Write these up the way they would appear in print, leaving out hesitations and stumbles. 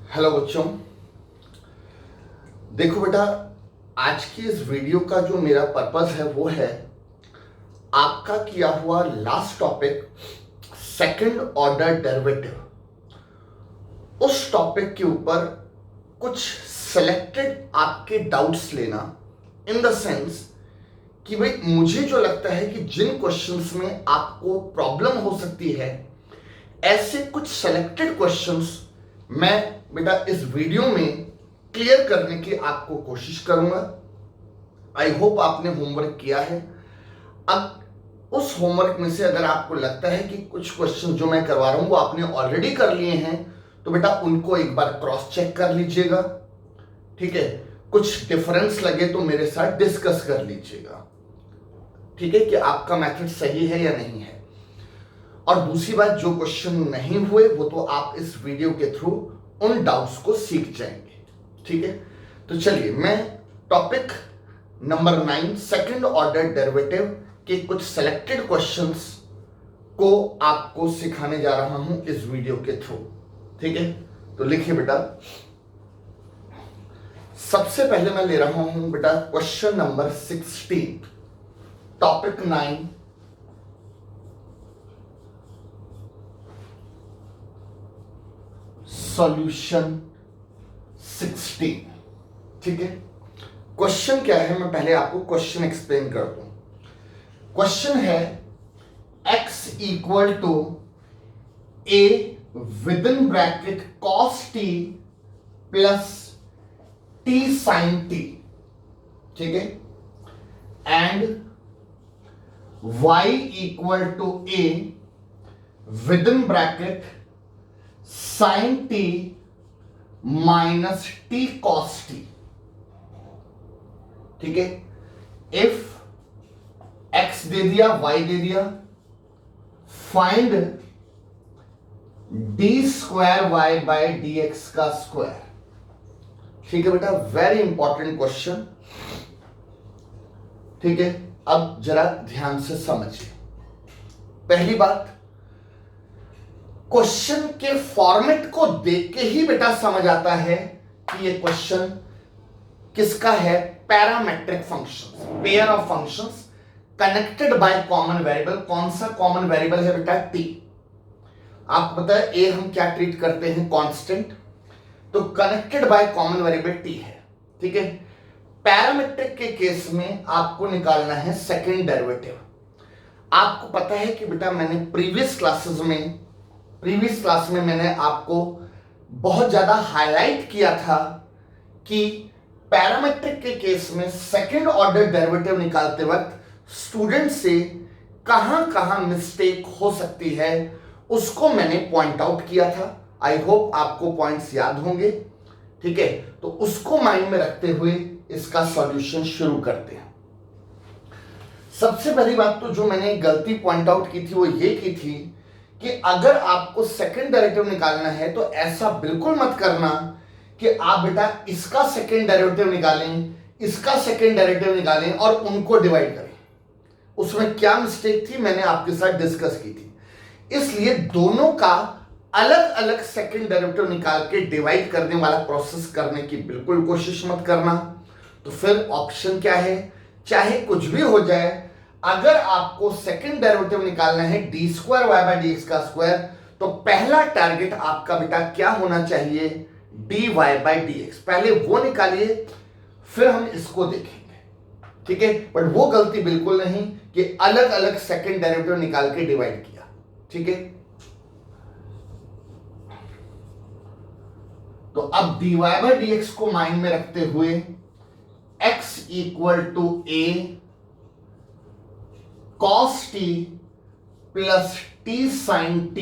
Hello बच्चों। देखो बेटा, आज की इस वीडियो का जो मेरा पर्पस है वो है आपका किया हुआ last topic second order derivative, उस टॉपिक के ऊपर कुछ सेलेक्टेड आपके डाउट्स लेना, इन द सेंस कि भाई मुझे जो लगता है कि जिन क्वेश्चंस में आपको प्रॉब्लम हो सकती है, ऐसे कुछ सेलेक्टेड क्वेश्चंस मैं बेटा इस वीडियो में क्लियर करने की आपको कोशिश करूंगा। आई होप आपने होमवर्क किया है। अब उस होमवर्क में से अगर आपको लगता है कि कुछ क्वेश्चन जो मैं करवा रहा हूं वो आपने ऑलरेडी कर लिए हैं, तो बेटा उनको एक बार क्रॉस चेक कर लीजिएगा। ठीक है, कुछ डिफरेंस लगे तो मेरे साथ डिस्कस कर लीजिएगा। ठीक है, कि आपका मेथड सही है या नहीं है। और दूसरी बात, जो क्वेश्चन नहीं हुए वो तो आप इस वीडियो के थ्रू उन डाउट्स को सीख जाएंगे। ठीक है, तो चलिए मैं topic number 9 second order derivative के कुछ सेलेक्टेड क्वेश्चंस को आपको सिखाने जा रहा हूं इस वीडियो के थ्रू। ठीक है, तो लिखिए बेटा। सबसे पहले मैं ले रहा हूं बेटा क्वेश्चन नंबर 16, टॉपिक 9 सॉल्यूशन 16। ठीक है, क्वेश्चन क्या है, मैं पहले आपको क्वेश्चन एक्सप्लेन कर दूं। क्वेश्चन है x equal to a with in bracket cos t plus t sin t। ठीक है, and y equal to a with in bracket sin t minus t cos t। ठीक है, इफ x दे दिया, y दे दिया, find d square y by dx का square. ठीक है बेटा, वेरी इंपॉर्टेंट क्वेश्चन। ठीक है, अब जरा ध्यान से समझिए। पहली बात, क्वेश्चन के फॉर्मेट को देख के ही बेटा समझ आता है कि ये क्वेश्चन किसका है। Parametric functions, pair of functions connected by common variable. कौन सा कॉमन वेरिएबल है बेटा? t। आपको पता है a हम क्या ट्रीट करते हैं? कांस्टेंट। तो connected by common variable t है। ठीक है, पैरामेट्रिक के केस में आपको निकालना है सेकंड डेरिवेटिव। आपको पता है कि बेटा मैंने प्रीवियस क्लास में मैंने आपको बहुत ज्यादा हाईलाइट किया था कि पैरामेट्रिक के केस में सेकंड ऑर्डर डेरिवेटिव निकालते वक्त स्टूडेंट से कहां कहां मिस्टेक हो सकती है उसको मैंने पॉइंट आउट किया था। आई होप आपको पॉइंट्स याद होंगे। ठीक है, तो उसको माइंड में रखते हुए इसका सॉल्यूशन शुरू करते हैं। सबसे पहली बात तो जो मैंने गलती पॉइंट आउट की थी वो ये की थी कि अगर आपको सेकंड डेरिवेटिव निकालना है तो ऐसा बिल्कुल मत करना कि आप बेटा इसका सेकंड डेरिवेटिव निकालें, इसका सेकंड डेरिवेटिव निकालें और उनको डिवाइड करें। उसमें क्या मिस्टेक थी मैंने आपके साथ डिस्कस की थी। इसलिए दोनों का अलग अलग सेकंड डेरिवेटिव निकाल के डिवाइड करने वाला प्रोसेस करने की बिल्कुल कोशिश मत करना। तो फिर ऑप्शन क्या है? चाहे कुछ भी हो जाए, अगर आपको सेकंड डेरिवेटिव निकालना है D square Y by D x का स्क्वायर, तो पहला टारगेट आपका बेटा क्या होना चाहिए? D Y by D X. पहले वो निकालिए, फिर हम इसको देखेंगे। ठीक है, बट वो गलती बिल्कुल नहीं कि अलग अलग सेकंड डेरिवेटिव निकाल के डिवाइड किया। ठीक है, तो अब D Y by D X को माइंड में रखते हुए x equal to a cos t plus t sin t।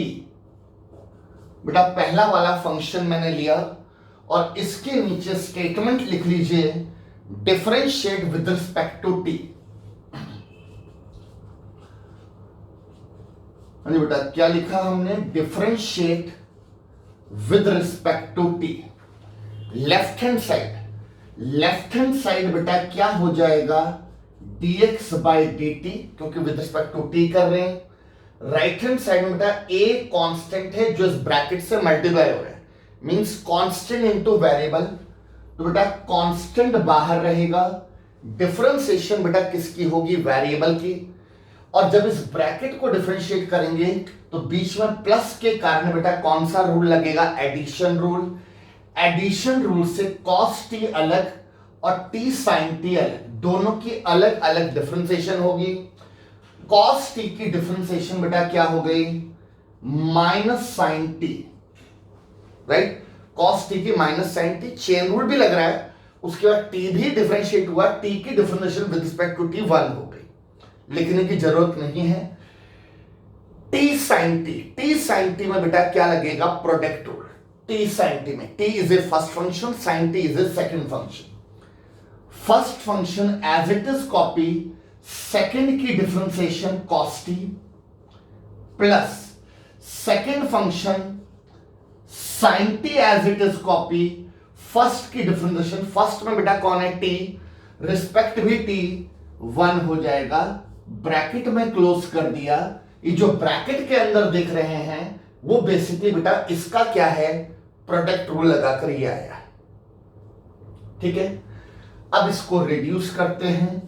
बेटा पहला वाला फंक्शन मैंने लिया और इसके नीचे स्टेटमेंट लिख लीजिए, differentiate with respect to t। बेटा क्या लिखा हमने? Differentiate with respect to t। Left hand side बेटा क्या हो जाएगा? dx बाई dt, क्योंकि विद रिस्पेक्ट टू t कर रहे हैं। राइट हैंड साइड में बेटा a कांस्टेंट है जो इस ब्रैकेट से मल्टीप्लाई हो रहा है, मींस कांस्टेंट इनटू वेरिएबल, तो बेटा कांस्टेंट बाहर रहेगा, डिफरेंशिएशन बेटा किसकी होगी, वेरिएबल की। और जब इस ब्रैकेट को डिफरेंशिएट करेंगे तो बीच में प्लस के कारण बेटा कौन सा रूल लगेगा, एडिशन रूल। एडिशन रूल से cos t अलग और t sin t अलग, दोनों की अलग अलग डिफरेंशिएशन होगी। cos t की डिफरेंशिएशन बेटा क्या हो गई, minus sine T, right. cos t की minus sine T, chain rule भी लग रहा है। उसके बाद t भी डिफरेंशिएट हुआ, t की differentiation with respect to t 1 हो गई, लिखने की जरूरत नहीं है। t sin t में बेटा क्या लगेगा, product rule. t sin t में t is a first function, sin t is a second function. First function as it is copy second की differentiation cos t plus second function sin t as it is copy first की differentiation, first में बेटा कौन है, t, respect भी t 1 हो जाएगा। Bracket में क्लोज कर दिया। ये जो ब्रैकेट के अंदर देख रहे हैं वो बेसिकली बेटा इसका क्या है, प्रोडक्ट रूल लगाकर ये आया है, ठीक है। अब इसको रिड्यूस करते हैं,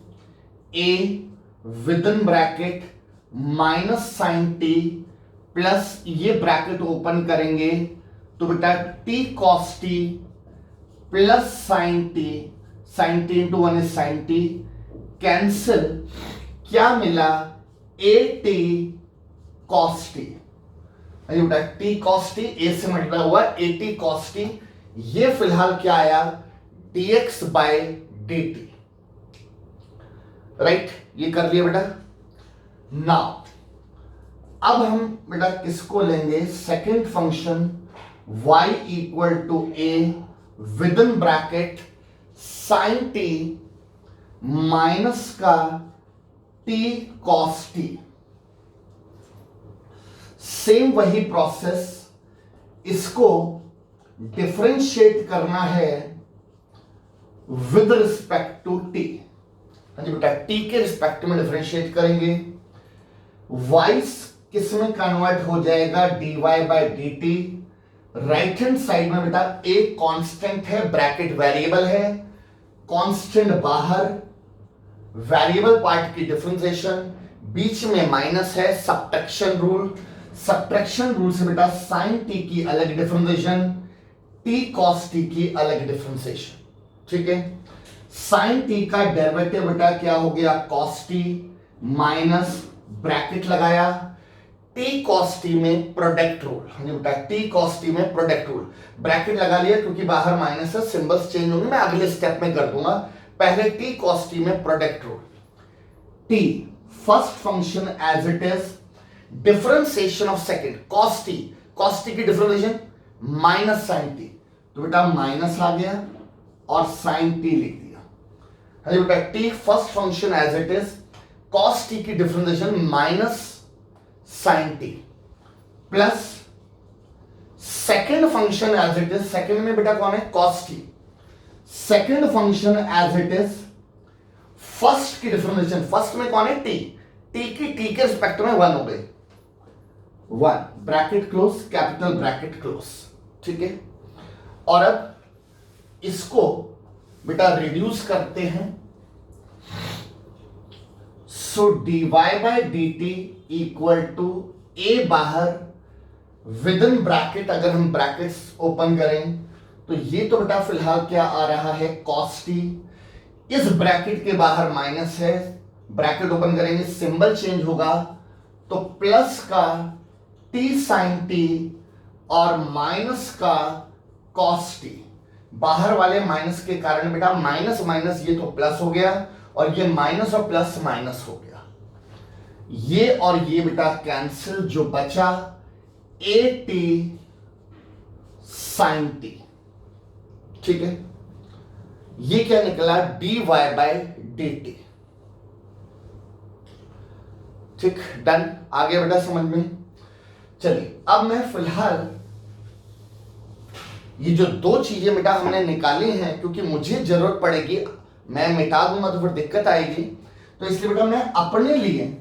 a with in bracket minus sine T plus ये ब्रैकेट ओपन करेंगे तो बेटा t cos t plus sine T into 1 is sine T, cancel, क्या मिला, a t cos t, बेटा t cos t a से मल्टीप्लाई हुआ a t cos t, ये फिलहाल क्या आया, dx बाय dt, राइट। ये कर लिया बेटा। नाउ अब हम बेटा किसको लेंगे, second function y equal to a with in bracket sine t minus का t cos t। सेम वही प्रोसेस, इसको डिफरेंशिएट करना है विद रिस्पेक्ट टू t। हाँ जी बेटा, t के रिस्पेक्ट में डिफरेंशिएट करेंगे, y किस में कन्वर्ट हो जाएगा, dy by dt। Right hand side में बेटा a कांस्टेंट है, ब्रैकेट वेरिएबल है, कांस्टेंट बाहर, वेरिएबल पार्ट की डिफरेंशिएशन, बीच में माइनस है, सब्ट्रैक्शन रूल। सब्ट्रैक्शन रूल से बेटा साइन t की अलग डिफरेंशिएशन, t cos t की अलग डिफरेंशिएशन, ठीक है। साइन t का डेरिवेटिव बेटा क्या हो गया, cos t माइनस ब्रैकेट लगाया, t cos t में प्रोडक्ट रूल, बेटा t cos t में प्रोडक्ट रूल, ब्रैकेट लगा लिया क्योंकि बाहर माइनस है, सिंबल्स चेंज होंगे, मैं अगले स्टेप में कर दूंगा। पहले t cos t में product rule, t first function as it is, differentiation of second cos t की डिफरेंशिएशन माइनस साइन t, तो बेटा माइनस आ गया और साइन t लिख दिया। अरे बेटा t first function as it is, cos t की differentiation minus sine t plus second function as it is, second में बेटा कौन है, cos t, second function as it is, first की डिफरेंशिएशन, फर्स्ट में कौन है, t की t के रिस्पेक्ट में 1 हो गई, 1 bracket close, capital bracket close, ठीक है। और अब इसको बेटा रिड्यूस करते हैं, so dy by dt equal to a बाहर विद इन ब्रैकेट, अगर हम ब्रैकेट्स ओपन करें तो ये तो बेटा फिलहाल क्या आ रहा है, cos t, इस ब्रैकेट के बाहर माइनस है, ब्रैकेट ओपन करेंगे, सिंबल चेंज होगा तो प्लस का t sin t और माइनस का cos t, बाहर वाले माइनस के कारण बेटा माइनस माइनस ये तो प्लस हो गया और ये माइनस और प्लस माइनस हो गया, ये और ये बेटा कैंसिल, जो बचा at sin t, ठीक है। ये क्या निकला, dy बाय dt, ठीक, डन, आ गया बेटा समझ में। चलिए अब मैं फिलहाल ये जो दो चीजें बेटा हमने निकाली हैं, क्योंकि मुझे जरूरत पड़ेगी, मैं मिटा दूंगा तो फिर दिक्कत आएगी, तो इसलिए बेटा मैं अपने लिए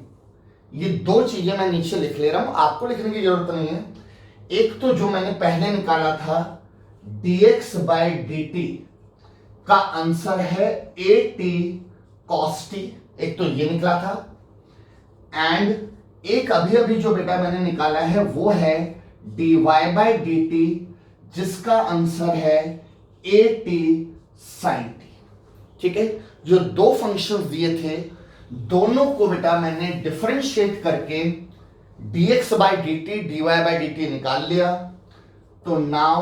ये दो चीजें मैं नीचे लिख ले रहा हूं, आपको लिखने की जरूरत नहीं है। एक तो जो मैंने पहले निकाला था dx बाई dt का आंसर है at cos t, एक तो ये निकला था, एंड एक अभी अभी जो बेटा मैंने निकाला है वो है dy बाई dt जिसका आंसर है at sin t। ठीक है, जो दो फंक्शंस दिए थे दोनों को बेटा मैंने डिफरेंशिएट करके dx by dt dy by dt निकाल लिया। तो नाउ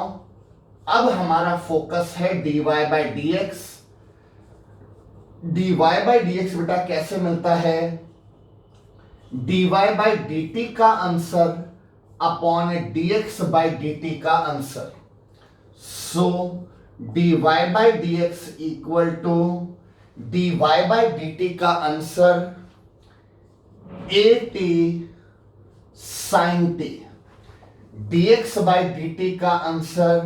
अब हमारा फोकस है dy by dx। dy by dx बेटा कैसे मिलता है, dy बाई dt का answer upon dx by dt का answer. So dy by dx equal to dy by dt का answer at sin t, dx by dt का answer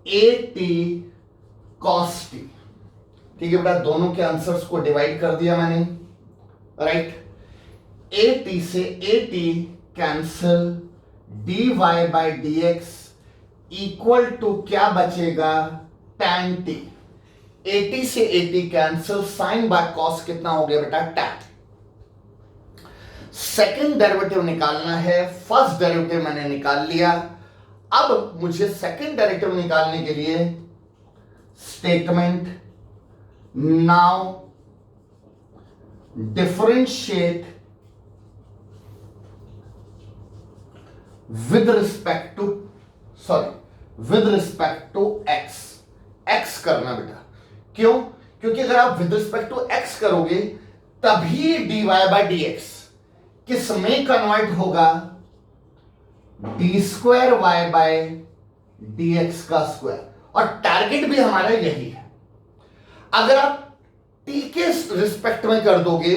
at cos t। ठीक है बेटा, दोनों के आंसर्स को डिवाइड कर दिया मैंने, राइट। at से at cancel, dy by dx equal to क्या बचेगा, tan t। at से at cancel, sine by cos कितना हो गया बेटा, tan। सेकंड डेरिवेटिव निकालना है, फर्स्ट डेरिवेटिव मैंने निकाल लिया। अब मुझे सेकंड डेरिवेटिव निकालने के लिए statement now differentiate with respect to X करना बेटा। क्यों, क्योंकि अगर आप विद रिस्पेक्ट टू एक्स करोगे तभी dy बाई dx किस में कन्वर्ट होगा, D square Y by dx का स्क्वायर। और टारगेट भी हमारा यही है। अगर आप t के रिस्पेक्ट में कर दोगे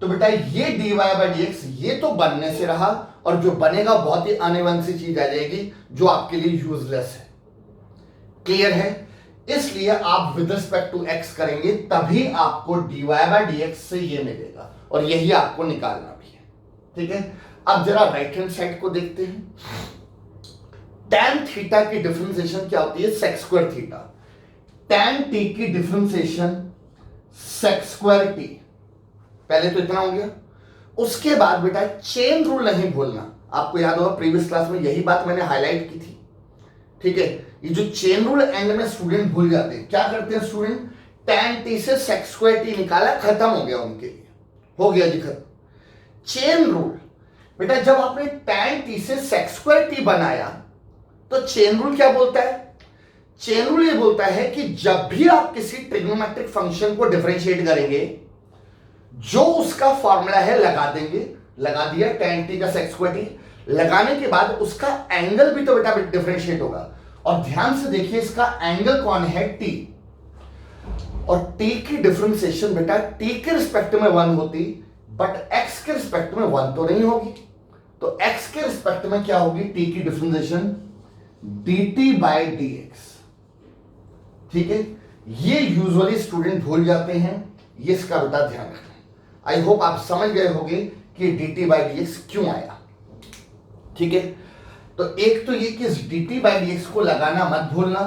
तो बेटा ये dy बाई dx ये तो बनने से रहा, और जो बनेगा बहुत ही अनइवन सी चीज आ जाएगी जो आपके लिए यूजलेस है। क्लियर है, इसलिए आप विद रिस्पेक्ट टू x करेंगे तभी आपको dy बाई dx से ये मिलेगा, और यही आपको निकालना भी है। ठीक है, अब जरा राइट हैंड साइड को देखते हैं। tan थीटा की डिफरेंशिएशन क्या होती है, sec square theta. tan t की डिफरेंशिएशन sec स्क्वायर t। पहले तो इतना हो गया। उसके बाद बेटा चेन रूल नहीं भूलना। आपको याद होगा प्रीवियस क्लास में यही बात मैंने हाईलाइट की थी। ठीक है, ये जो चेन रूल एंड में स्टूडेंट भूल जाते हैं। क्या करते हैं स्टूडेंट, tan t से sec स्क्वायर t निकाला, खत्म हो गया उनके लिए, हो गया जी खत्म। चेन रूल बेटा, जब आपने tan t से sec स्क्वायर t बनाया तो चेन रूल क्या बोलता है, चेन रूल ये बोलता है कि जब भी आप किसी ट्रिग्नोमेट्रिक फंक्शन को डिफरेंशिएट करेंगे, जो उसका फॉर्मूला है लगा देंगे। लगा दिया tan t का sec स्क्वायर t, लगाने के बाद उसका एंगल भी तो बेटा डिफरेंशिएट होगा। और ध्यान से देखिए इसका एंगल कौन है, t। और t की डिफरेंशिएशन बेटा t के रिस्पेक्ट में 1 होती, बट x के रिस्पेक्ट में 1 तो नहीं होगी। तो x के रिस्पेक्ट में क्या होगी, t की डिफरेंशिएशन dt बाई dx। ठीक है, ये यूजुअली स्टूडेंट भूल जाते हैं, ये इसका बेटा ध्यान रखना। आई होप आप समझ गए होंगे कि dt बाई dx क्यों आया। ठीक है, तो एक तो ये कि इस dt बाई dx को लगाना मत भूलना,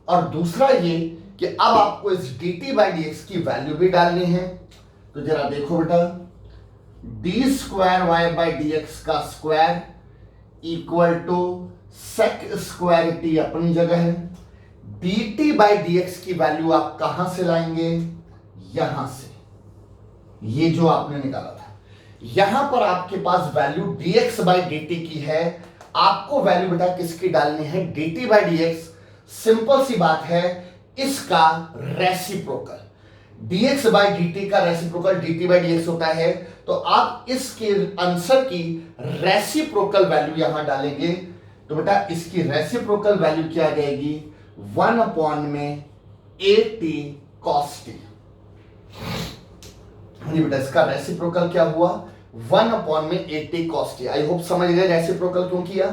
और दूसरा ये कि अब आपको इस dt बाई dx की वैल्यू भी डालनी है। तो जरा देखो बेटा, D square Y by dx का square equal to sec square t अपनी जगह है। dt बाई dx की वैल्यू आप कहां से लाएंगे, यहां से, ये जो आपने निकाला था। यहां पर आपके पास वैल्यू dx बाई dt की है, आपको वैल्यू बेटा किसकी डालनी है, dt बाई dx। सिंपल सी बात है, इसका रेसिप्रोकल dx बाई dt का रेसिप्रोकल dt बाई dx होता है। तो आप इसके आंसर की रेसिप्रोकल वैल्यू यहां डालेंगे, तो बेटा इसकी रेसिप्रोकल वैल्यू क्या आ जाएगी, 1 अपॉन में at cos t। बेटा इसका रेसिप्रोकल क्या हुआ, 1 अपॉन में at cos t। I hope समझ गए रेसिप्रोकल क्यों किया,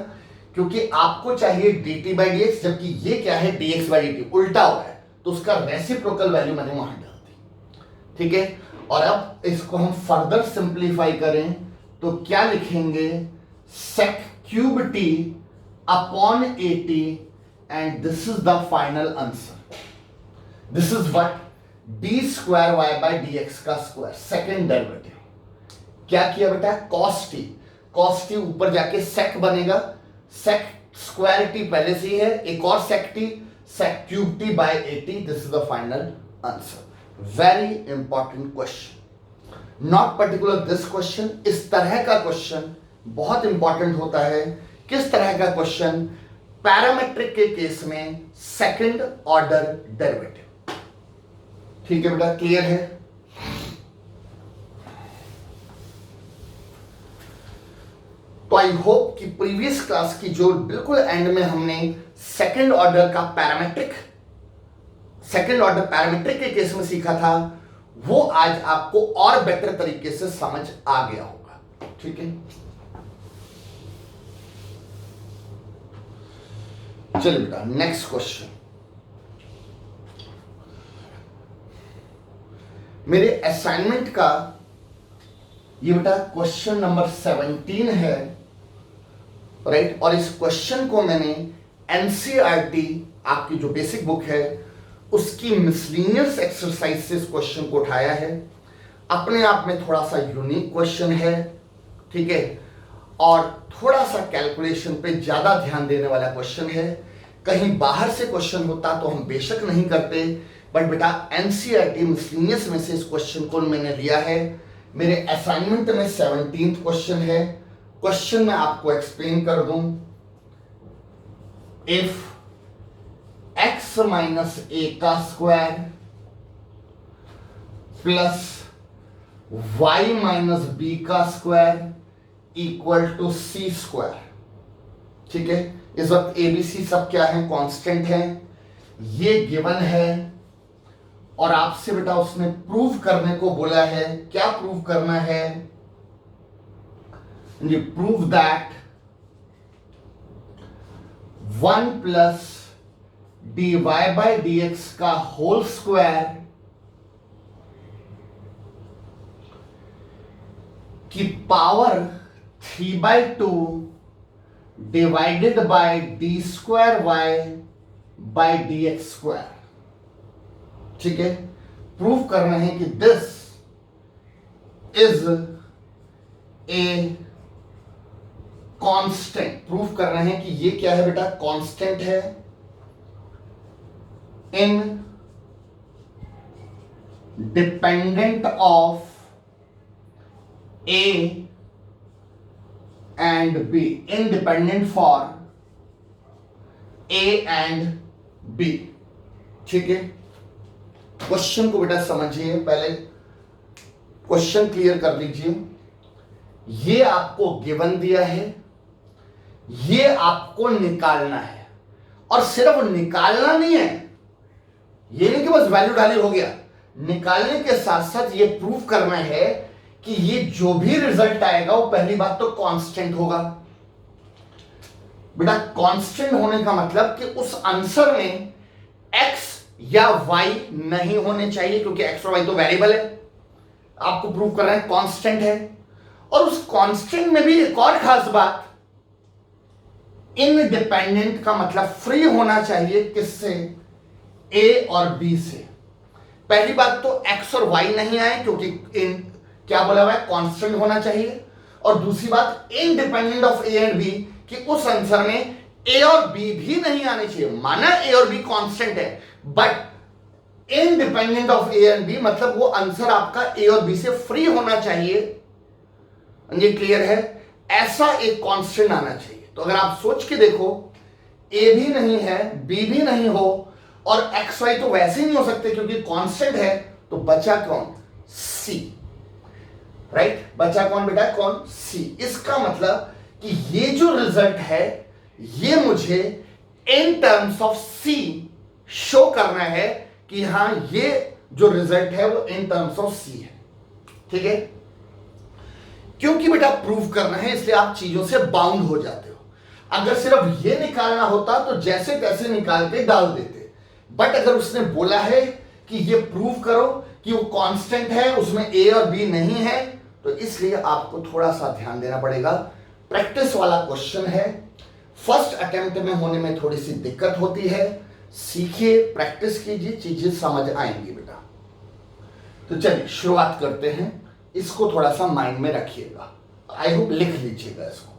क्योंकि आपको चाहिए dt बाई dx, जबकि ये क्या है dx बाई dt, उल्टा हुआ है, तो उसका रेसिप्रोकल वैल्यू मैंने वहां डाल दी। ठीक है, और अब इसको हम फर्दर सिंप्लीफाई करें तो क्या लिखेंगे, sec cube t upon at and this is the final answer. This is what d square y by dx का स्क्वायर सेकेंड डेरिवेटिव. क्या किया बेटा? cos t ऊपर जाके sec बनेगा, sec स्क्वायर टी पहले से ही है, एक और sec t, sec cube t by 80. This is the final answer. Very important question, not particular this question. इस तरह का क्वेश्चन बहुत इंपॉर्टेंट होता है. किस तरह का क्वेश्चन? पैरामेट्रिक के केस में सेकंड ऑर्डर डेरिवेटिव. ठीक है बेटा, क्लियर है? तो आई होप कि प्रीवियस क्लास की जो बिल्कुल एंड में हमने सेकंड ऑर्डर पैरामेट्रिक के केस में सीखा था, वो आज आपको और बेटर तरीके से समझ आ गया होगा. ठीक है, चलिए बेटा नेक्स्ट क्वेश्चन. मेरे असाइनमेंट का ये बेटा क्वेश्चन नंबर 17 है, राइट. और इस क्वेश्चन को मैंने एनसीईआरटी आपकी जो बेसिक बुक है उसकी मिसलिनियस एक्सरसाइज से इस क्वेश्चन को उठाया है. अपने आप में थोड़ा सा यूनिक क्वेश्चन है, ठीक है, और थोड़ा सा कैलकुलेशन पे ज्यादा ध्यान देने वाला क्वेश्चन है. कहीं बाहर से क्वेश्चन होता तो हम बेशक नहीं करते, बट बेटा एनसीईआरटी मिसलिनियस में से इस क्वेश्चन को मैंने लिया है. मेरे असाइनमेंट में 17th क्वेश्चन है. क्वेश्चन मैं आपको एक्सप्लेन कर दूं. इफ x माइनस a का square plus y minus b का square equal to c square. ठीक है, इस वक्त a b c सब क्या है? कांस्टेंट है. ये गिवन है और आपसे बेटा उसने प्रूव करने को बोला है. क्या प्रूव करना है? ये prove that 1 plus dy by dx का होल स्क्वायर की power 3/2 divided by D square Y by dx square. ठीक है, प्रूव करना है कि this is a constant. Prove करना है कि ये क्या है बेटा? कांस्टेंट है independent of a and b. Independent for A and b. ठीक है, क्वेश्चन को बेटा समझिए, पहले क्वेश्चन क्लियर कर लीजिए. ये आपको गिवन दिया है, ये आपको निकालना है, और सिर्फ निकालना नहीं है. ये नहीं कि बस वैल्यू डाली हो गया. निकालने के साथ साथ ये प्रूव करना है कि ये जो भी रिजल्ट आएगा वो पहली बात तो कांस्टेंट होगा. बेटा कांस्टेंट होने का मतलब कि उस आंसर में x या y नहीं होने चाहिए, क्योंकि x और y तो वेरिएबल है. आपको प्रूव करना है कांस्टेंट है. और उस कांस्टेंट में भी एक और खास बात, इनडिपेंडेंट का मतलब फ्री होना चाहिए. किससे? a और b से. पहली बात तो x और y नहीं आए, क्योंकि इन क्या बोला हुआ है? कांस्टेंट होना चाहिए. और दूसरी बात independent of a and b, कि उस आंसर में a और b भी नहीं आने चाहिए. माना a और b कांस्टेंट है, but independent of a and b मतलब वो आंसर आपका a और b से फ्री होना चाहिए. ये क्लियर है? ऐसा एक कांस्टेंट आना चाहिए. तो अगर आप सोच के देखो, a भी नहीं है, b भी नहीं हो, और एक्स वाई तो वैसे ही नहीं हो सकते क्योंकि कांस्टेंट है. तो बचा कौन? c. राइट, बचा कौन बेटा? कौन? c. इसका मतलब कि ये जो रिजल्ट है ये मुझे in terms of c show करना है कि हां ये जो रिजल्ट है वो इन टर्म्स ऑफ c है. ठीक है, क्योंकि बेटा प्रूव करना है इसलिए आप चीजों से बाउंड हो जाते हो. अगर सिर्फ ये निकालना होता तो जैसे तैसे निकाल के डाल देते, बट अगर उसने बोला है कि ये प्रूव करो कि वो कांस्टेंट है, उसमें a और b नहीं है, तो इसलिए आपको थोड़ा सा ध्यान देना पड़ेगा. प्रैक्टिस वाला क्वेश्चन है. फर्स्ट अटेम्प्ट में होने में थोड़ी सी दिक्कत होती है, सीखिए, प्रैक्टिस कीजिए, चीजें समझ आएंगी बेटा। तो चलिए शुरुआत करते हैं, इसको थोड़ा सा माइंड में रखिएगा, आई होप लिख लीजिएगा इसको।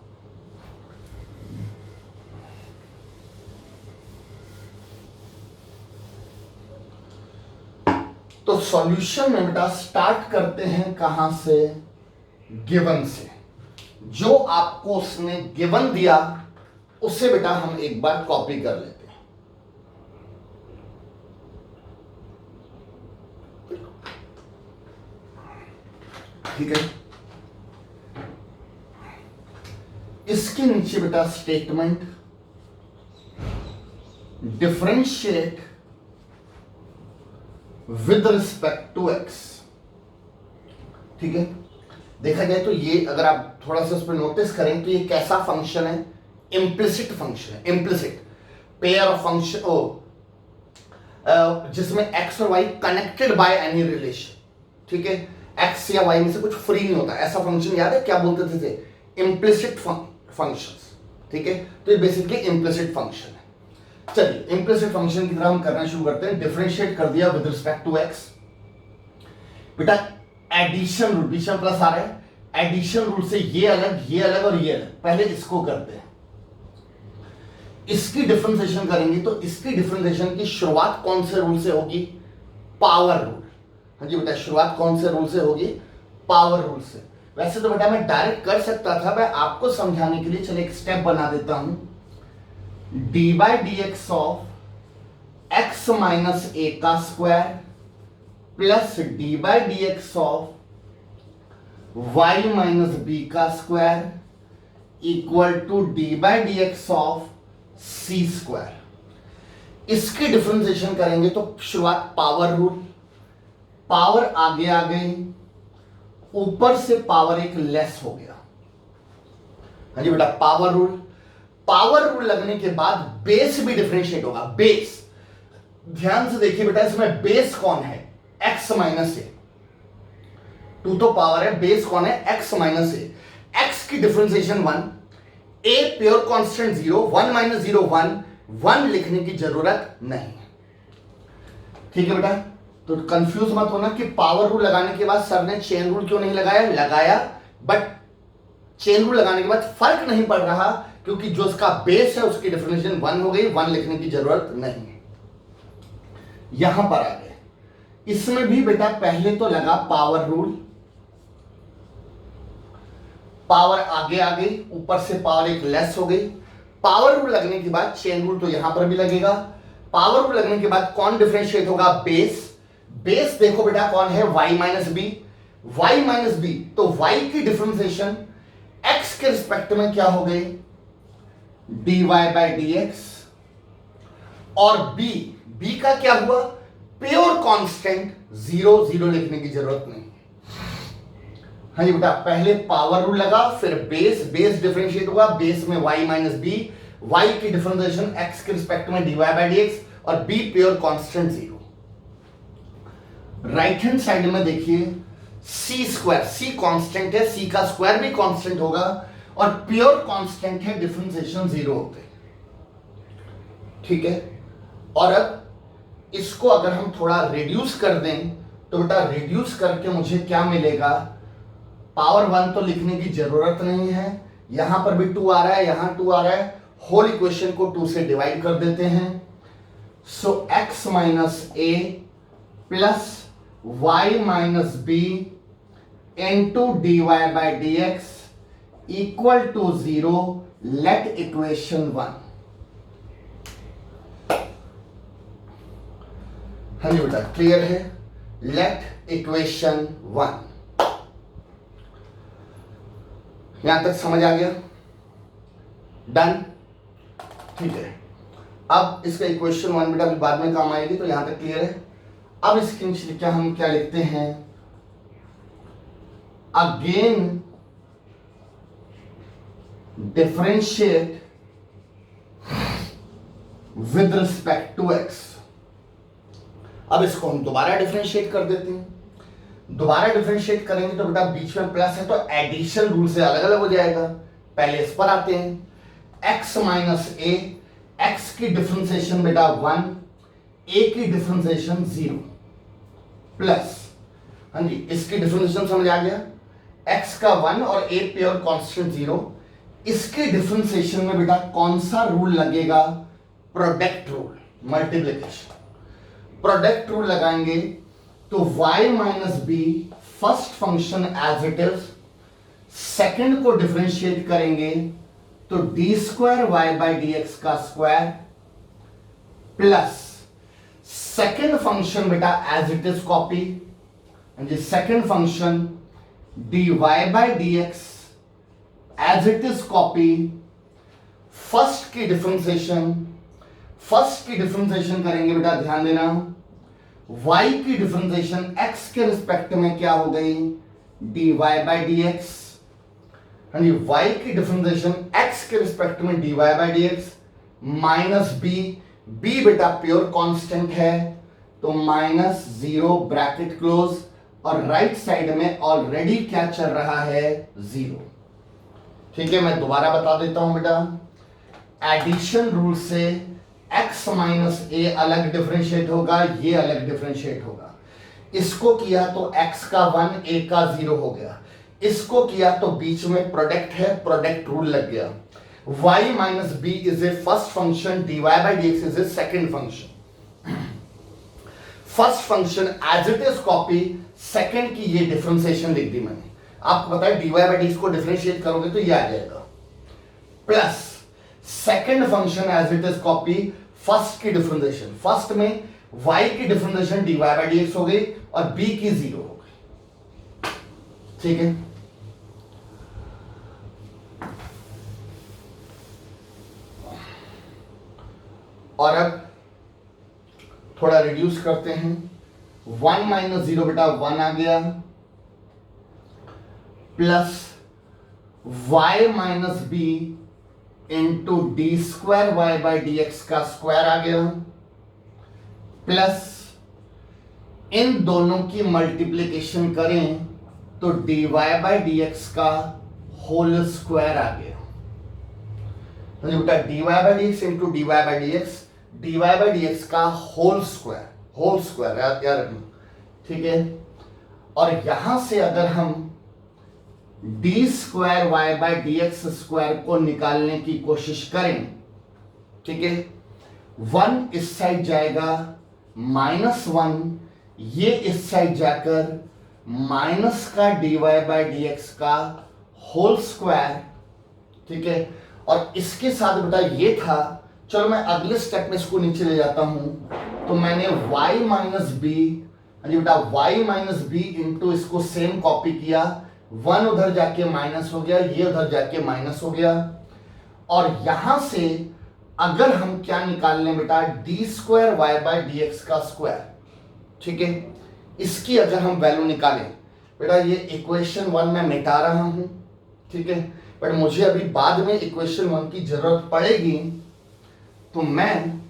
तो सॉल्यूशन में बेटा स्टार्ट करते हैं कहां से, गिवन से। जो आपको उसने गिवन दिया उसे बेटा हम एक बार कॉपी कर लेते हैं। ठीक है, इसके नीचे बेटा statement differentiate with respect to X. ठीक है, देखा जाए तो ये अगर आप थोड़ा सा उस पर नोटिस करें तो ये कैसा फंक्शन है, इम्प्लिसिट फंक्शन है। इम्प्लिसिट पेयर ऑफ फंक्शन जिसमें एक्स और Y connected by any relation. ठीक है, एक्स या वाई में से कुछ फ्री नहीं होता, ऐसा फंक्शन याद है क्या बोलते थे, इम्प्लिसिट फंक्शंस। ठीक है, तो ये बेसिकली इम्प्लिसिट फंक्शन है। चलिए इम्प्लिसिट फंक्शन की तरह हम करना शुरू करते हैं। डिफरेंशिएट कर दिया विद रिस्पेक्ट टू एक्स, बेटा एडिशन रूल, बीच में प्लस आ रहा है, एडिशन रूल से ये अलग और ये अलग। पहले इसको करते हैं, इसकी डिफरेंशिएशन करेंगे तो इसकी डिफरेंशिएशन की शुरुआत कौन से रूल से होगी, पावर रूल। हाँ जी बेटा, शुरुआत कौन से रूल से होगी, पावर रूल से। वैसे तो बेटा मैं डायरेक्ट कर सकता था, मैं आपको समझाने के लिए चलिए एक स्टेप बना देता हूं। D by D x of x minus ए का square plus d by D x of y minus B का square equal to d by D x of c square. इसकी डिफरेंशिएशन करेंगे तो शुरुआत पावर रूल, पावर आगे आ गई, ऊपर से पावर एक लेस हो गया। हाँ जी बेटा, पावर रूल, पावर रूल लगने के बाद बेस भी डिफरेंशिएट होगा। बेस ध्यान से देखिए बेटा, इसमें बेस कौन है, एक्स माइनस ए। टू तो पावर है, बेस कौन है, एक्स माइनस ए। एक्स की differentiation 1, a pure constant 0, 1 minus 0 1, 1 लिखने की जरूरत नहीं। ठीक है बेटा, तो कंफ्यूज मत होना कि पावर रूल लगाने के बाद सर ने चेन रूल क्यों नहीं लगाया, लगाया, बट चेन रूल लगाने के बाद फर्क नहीं पड़ रहा, क्योंकि जो उसका बेस है उसकी डिफरेंशिएशन 1 हो गई, 1 लिखने की जरूरत नहीं है। यहां पर आ गए, इसमें भी बेटा पहले तो लगा पावर रूल, पावर आगे आ गई, ऊपर से पावर एक लेस हो गई। पावर रूल लगने के बाद चेन रूल तो यहां पर भी लगेगा। पावर रूल लगने के बाद कौन डिफरेंशिएट होगा, बेस। बेस देखो बेटा कौन है, y minus B, Y minus B, तो y की डिफरेंशिएशन x के रिस्पेक्ट में क्या हो गई, dy बाई डी एक्स, और b का क्या हुआ, प्योर कांस्टेंट 0, 0 लिखने की जरूरत नहीं। हाँ जी बेटा, पहले पावर रूल लगा, फिर बेस डिफरेंशिएट हुआ, बेस में y माइनस बी, y की डिफरेंशिएशन x के रिस्पेक्ट में dy बाई डी एक्स, और b pure constant 0। Right hand side में देखिए सी स्क्वायर, सी कांस्टेंट है, सी का स्क्वायर भी कांस्टेंट होगा, और प्योर कांस्टेंट है, डिफरेंशिएशन 0 होते। ठीक है, और अब इसको अगर हम थोड़ा रिड्यूस कर दें तो बेटा रिड्यूस करके मुझे क्या मिलेगा, पावर 1 तो लिखने की जरूरत नहीं है, यहां पर भी 2 आ रहा है, यहां 2 आ रहा है, होल इक्वेशन को 2 से डिवाइड कर देते हैं। So x minus A plus y minus B into D Y by D x equal to 0, let equation 1। हाँ जी बेटा, क्लियर है, लेट इक्वेशन 1। यहां तक समझ आ गया, डन। ठीक है, अब इसका इक्वेशन 1 बेटा बाद में काम आएगी, तो यहां तक क्लियर है। अब इसके नीचे क्या हम क्या लिखते हैं, again differentiate with respect to X. अब इसको हम दोबारा डिफरेंशिएट कर देते हैं। दोबारा डिफरेंशिएट करेंगे तो बेटा बीच में प्लस है, तो एडिशन रूल से अलग अलग हो जाएगा। पहले इस पर आते हैं, x माइनस ए, x की डिफरेंशिएशन बेटा 1, a की डिफरेंशिएशन 0 प्लस, हाँ जी इसकी डिफरेंशिएशन समझ आ गया, x का 1 और a प्योर कांस्टेंट 0। इसके डिफरेंशिएशन में बेटा कौन सा रूल लगेगा? Product rule, multiplication. Product rule लगाएंगे तो y minus B first function as it is, second को डिफरेंशिएट करेंगे तो D square Y by D x का स्क्वायर प्लस सेकंड फंक्शन बेटा as it is copy, second function dy by D X as it is copy, first की differentiation करेंगे बेटा, ध्यान देना y की डिफरेंशिएशन x के रिस्पेक्ट में क्या हो गई? dy बाई डी एक्स, हाँ जी y की डिफरेंशिएशन x के रिस्पेक्ट में dy by D x minus b बेटा प्योर कांस्टेंट है तो माइनस 0 ब्रैकेट क्लोज, और राइट साइड में ऑलरेडी क्या चल रहा है? 0। ठीक है, मैं दोबारा बता देता हूं बेटा, एडिशन रूल से x माइनस ए अलग डिफरेंशिएट होगा, ये अलग डिफरेंशिएट होगा। इसको किया तो x का 1 a का 0 हो गया, इसको किया तो बीच में प्रोडक्ट है, प्रोडक्ट रूल लग गया। y minus B is a first function, dy by D X is a second function. First function as it is copy, second की ये डिफरेंशिएशन लिख दी मैंने। आपको पता है dy बाई डी एक्स को डिफरेंशिएट करोगे तो ये आ जाएगा, plus second function as it is copy, first की डिफरेंशिएशन, फर्स्ट में y की differentiation dy by D X हो गई और b की 0 हो गई। ठीक है, और अब थोड़ा रिड्यूस करते हैं, 1 माइनस 0 बेटा 1 आ गया, plus y minus B into D square Y by D x का स्क्वायर आ गया, प्लस इन दोनों की मल्टीप्लीकेशन करें तो D Y by D x का होल स्क्वायर आ गया। तो बेटा D Y by D x into D Y by D X, D Y by D x का होल स्क्वायर याद रखना। ठीक है, और यहां से अगर हम D square Y by D x square को निकालने की कोशिश करें, ठीक है, 1 इस साइड जाएगा, -1 ये इस साइड जाकर माइनस का D Y by D x का होल स्क्वायर। ठीक है, और इसके साथ बेटा ये था, चलो मैं अगले स्टेप में इसको नीचे ले जाता हूं, तो मैंने y माइनस बी, बेटा y माइनस बी इंटू इसको सेम कॉपी किया, 1 उधर जाके माइनस हो गया, ये उधर जाके माइनस हो गया, और यहां से अगर हम क्या निकाल लें बेटा, D square Y by D x का स्क्वायर। ठीक है, इसकी अगर हम वैल्यू निकालें बेटा, ये इक्वेशन 1 में मिटा रहा हूं, ठीक है, बट मुझे अभी बाद में इक्वेशन 1 की जरूरत पड़ेगी, तो मैं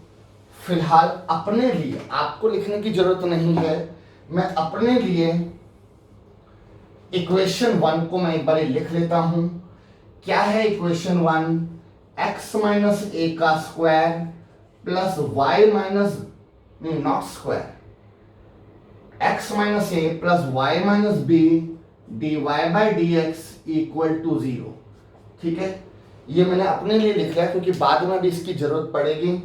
फिलहाल अपने लिए, आपको लिखने की जरूरत नहीं है, मैं अपने लिए इक्वेशन 1 को मैं एक बार लिख लेता हूं। क्या है इक्वेशन 1? x माइनस ए का square plus y minus, not square, x minus A plus y minus B D Y by D x equal to 0। ठीक है, ये मैंने अपने लिए लिख लिया क्योंकि बाद में भी इसकी जरूरत पड़ेगी,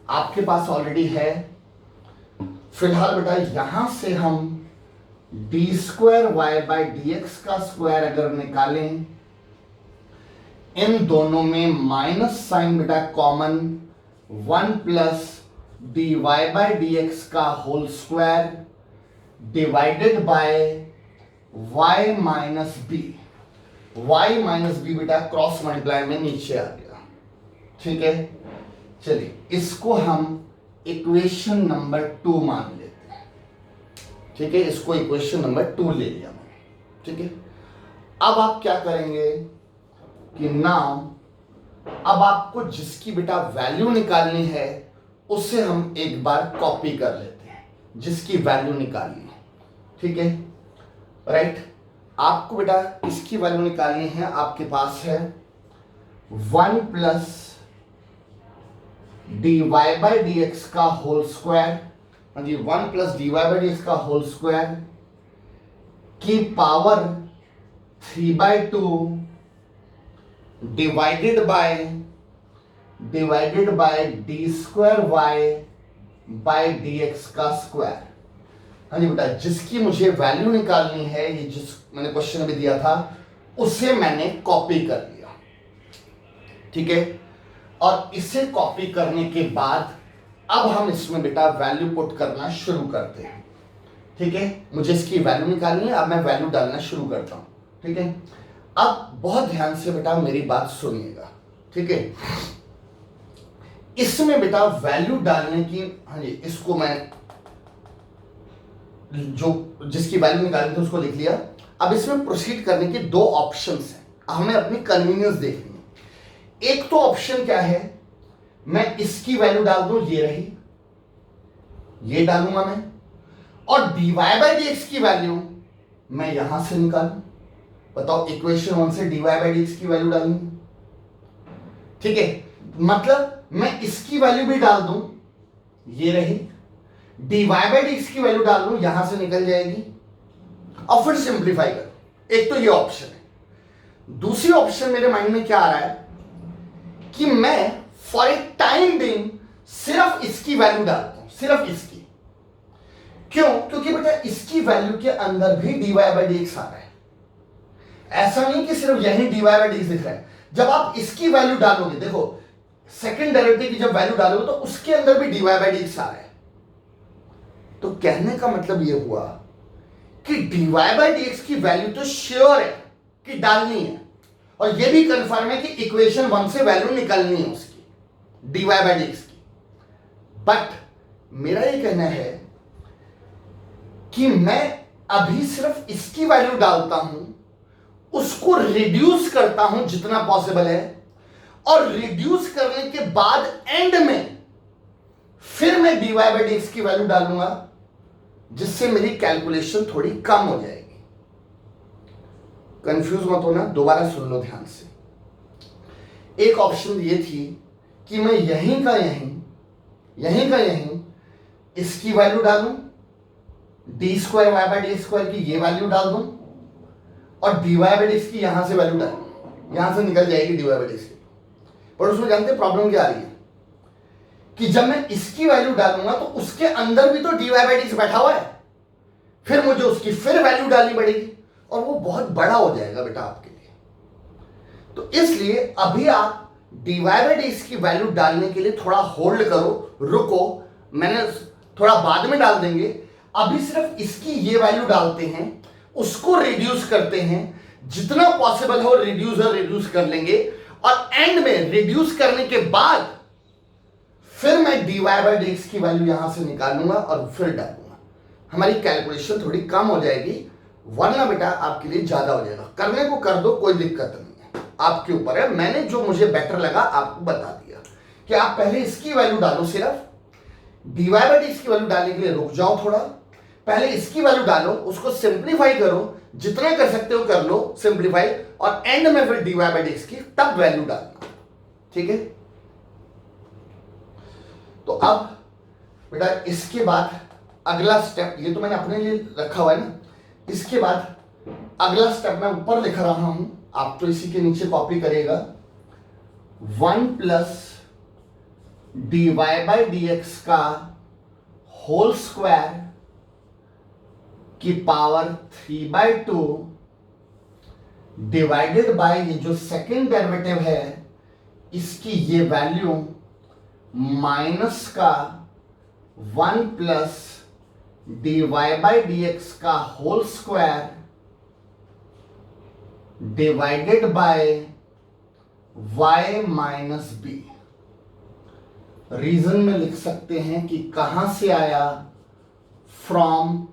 आपके पास ऑलरेडी है। फिलहाल बेटा यहां से हम D square Y by D x का स्क्वायर अगर निकालें, इन दोनों में माइनस साइन बेटा common, 1 plus d Y by D x का whole square divided by y minus b. y minus b बेटा क्रॉस मल्टीप्लाई में नीचे आ गया। ठीक है, चलिए इसको हम इक्वेशन नंबर 2 मान लेते हैं। ठीक है, इसको इक्वेशन नंबर 2 ले लिया मैंने। ठीक है, अब आप क्या करेंगे कि नाउ अब आपको जिसकी बेटा वैल्यू निकालनी है उसे हम एक बार कॉपी कर लेते हैं, जिसकी वैल्यू निकालनी है। ठीक है, राइट, आपको बेटा इसकी वैल्यू निकालनी है, आपके पास है 1 plus dy by D x का होल स्क्वायर, हाँ जी 1 plus dy by D x का होल स्क्वायर की power 3/2 divided by D square Y by D x का स्क्वायर। हाँ जी बेटा, जिसकी मुझे वैल्यू निकालनी है, ये जिस मैंने क्वेश्चन में दिया था उसे मैंने कॉपी कर लिया, ठीक है। और इसे कॉपी करने के बाद अब हम इसमें बेटा वैल्यू पुट करना शुरू करते हैं, ठीक है। मुझे इसकी वैल्यू निकालनी है, अब मैं वैल्यू डालना शुरू करता हूं, ठीक है। अब बहुत ध्यान से बेटा मेरी बात सुनिएगा, ठीक है। इसमें बेटा वैल्यू डालने की, हाँ जी इसको मैं जो जिसकी वैल्यू निकालनी थी उसको लिख लिया। अब इसमें प्रोसीड करने के दो ऑप्शंस हैं, हमें अपनी कन्वीनियंस देखनी है। एक तो ऑप्शन क्या है, मैं इसकी वैल्यू डाल दूं, ये रही, ये डालूंगा मैं, और dy बाई डी एक्स की वैल्यू मैं यहां से निकालूं। बताओ, इक्वेशन 1 से dy बाई डी एक्स की वैल्यू डालूंगी, ठीक है। मतलब मैं इसकी वैल्यू भी डाल दूं, ये रही, dy बाई डी एक्स की वैल्यू डाल दूं, यहां से निकल जाएगी, और फिर सिंप्लीफाई करो। एक तो ये ऑप्शन है। दूसरी ऑप्शन मेरे माइंड में क्या आ रहा है कि मैं फॉर ए टाइम बीइंग सिर्फ इसकी वैल्यू डालता हूं, सिर्फ इसकी। क्यों? क्योंकि बेटा इसकी वैल्यू के अंदर भी dy बाई डी एक्स आ रहा है। ऐसा नहीं कि सिर्फ यही dy बाई डी एक्स दिख रहा है। जब आप इसकी वैल्यू डालोगे, देखो सेकंड डेरिवेटिव की जब वैल्यू डालोगे तो उसके अंदर भी dy बाई डी एक्स आ रहा है। तो कहने का मतलब यह हुआ कि dy बाई डी एक्स की वैल्यू तो श्योर है कि डालनी है, और यह भी कंफर्म है कि इक्वेशन 1 से वैल्यू निकालनी है उसकी, dy बाई डी एक्स की। बट मेरा यह कहना है कि मैं अभी सिर्फ इसकी वैल्यू डालता हूं, उसको रिड्यूस करता हूं जितना पॉसिबल है, और रिड्यूस करने के बाद एंड में फिर मैं dy बाई डी एक्स की वैल्यू डालूंगा, जिससे मेरी कैलकुलेशन थोड़ी कम हो जाएगी। कंफ्यूज मत होना, दोबारा सुन लो ध्यान से। एक ऑप्शन ये थी कि मैं यहीं का यहीं इसकी वैल्यू डालूं, D square Y by D square की ये वैल्यू डाल दूं, और D Y by D x की यहां से वैल्यू डालूं, यहां से निकल जाएगी D Y by D x की। पर उसमें जानते प्रॉब्लम क्या आ रही है कि जब मैं इसकी वैल्यू डालूंगा तो उसके अंदर भी तो D Y by D X बैठा हुआ है, फिर मुझे उसकी फिर वैल्यू डालनी पड़ेगी, और वो बहुत बड़ा हो जाएगा बेटा आपके लिए। तो इसलिए अभी आप dy बाई डी एक्स की वैल्यू डालने के लिए थोड़ा होल्ड करो, रुको, मैंने थोड़ा बाद में डाल देंगे। अभी सिर्फ इसकी ये वैल्यू डालते हैं, उसको रिड्यूस करते हैं, जितना पॉसिबल हो रिड्यूस कर लेंगे, और एंड में रिड्यूस करने के बाद फिर मैं dy बाई डी एक्स की वैल्यू यहां से निकालूंगा और फिर डालूंगा। हमारी कैलकुलेशन थोड़ी कम हो जाएगी, वरना बेटा आपके लिए ज्यादा हो जाएगा। करने को कर दो, कोई दिक्कत नहीं है, आपके ऊपर है। मैंने जो मुझे बेटर लगा आपको बता दिया कि आप पहले इसकी वैल्यू डालो, सिर्फ dy बाई डी एक्स की वैल्यू डालने के लिए रुक जाओ थोड़ा, पहले इसकी वैल्यू डालो, उसको सिंप्लीफाई करो, जितना कर सकते हो कर लो सिंप्लीफाई, और एंड में फिर dy बाई डी एक्स की तब वैल्यू डालना, ठीक है। तो अब बेटा इसके बाद अगला स्टेप, ये तो मैंने अपने लिए रखा हुआ है ना, इसके बाद अगला स्टेप मैं ऊपर लिख रहा हूं, आप तो इसी के नीचे कॉपी करिएगा। 1 plus dy by D x का होल स्क्वायर की पावर 3/2 डिवाइडेड बाय ये जो सेकेंड डेरिवेटिव है इसकी ये वैल्यू माइनस का 1 plus dy by D x का whole square divided by y minus b. Region में लिख सकते हैं कि कहां से आया, फ्रॉम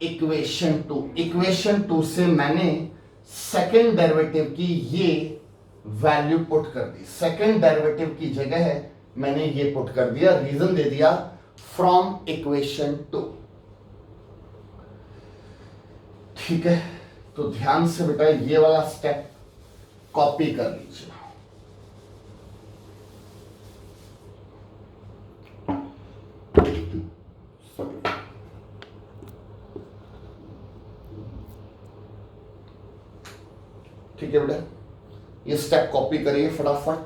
इक्वेशन 2। इक्वेशन 2 से मैंने सेकेंड डेरिवेटिव की ये वैल्यू पुट कर दी, सेकेंड डेरिवेटिव की जगह मैंने ये पुट कर दिया, रीजन दे दिया फ्रॉम इक्वेशन 2, ठीक है। तो ध्यान से बेटा ये वाला स्टेप कॉपी कर लीजिए। ठीक है बेटा, ये स्टेप कॉपी करिए फटाफट।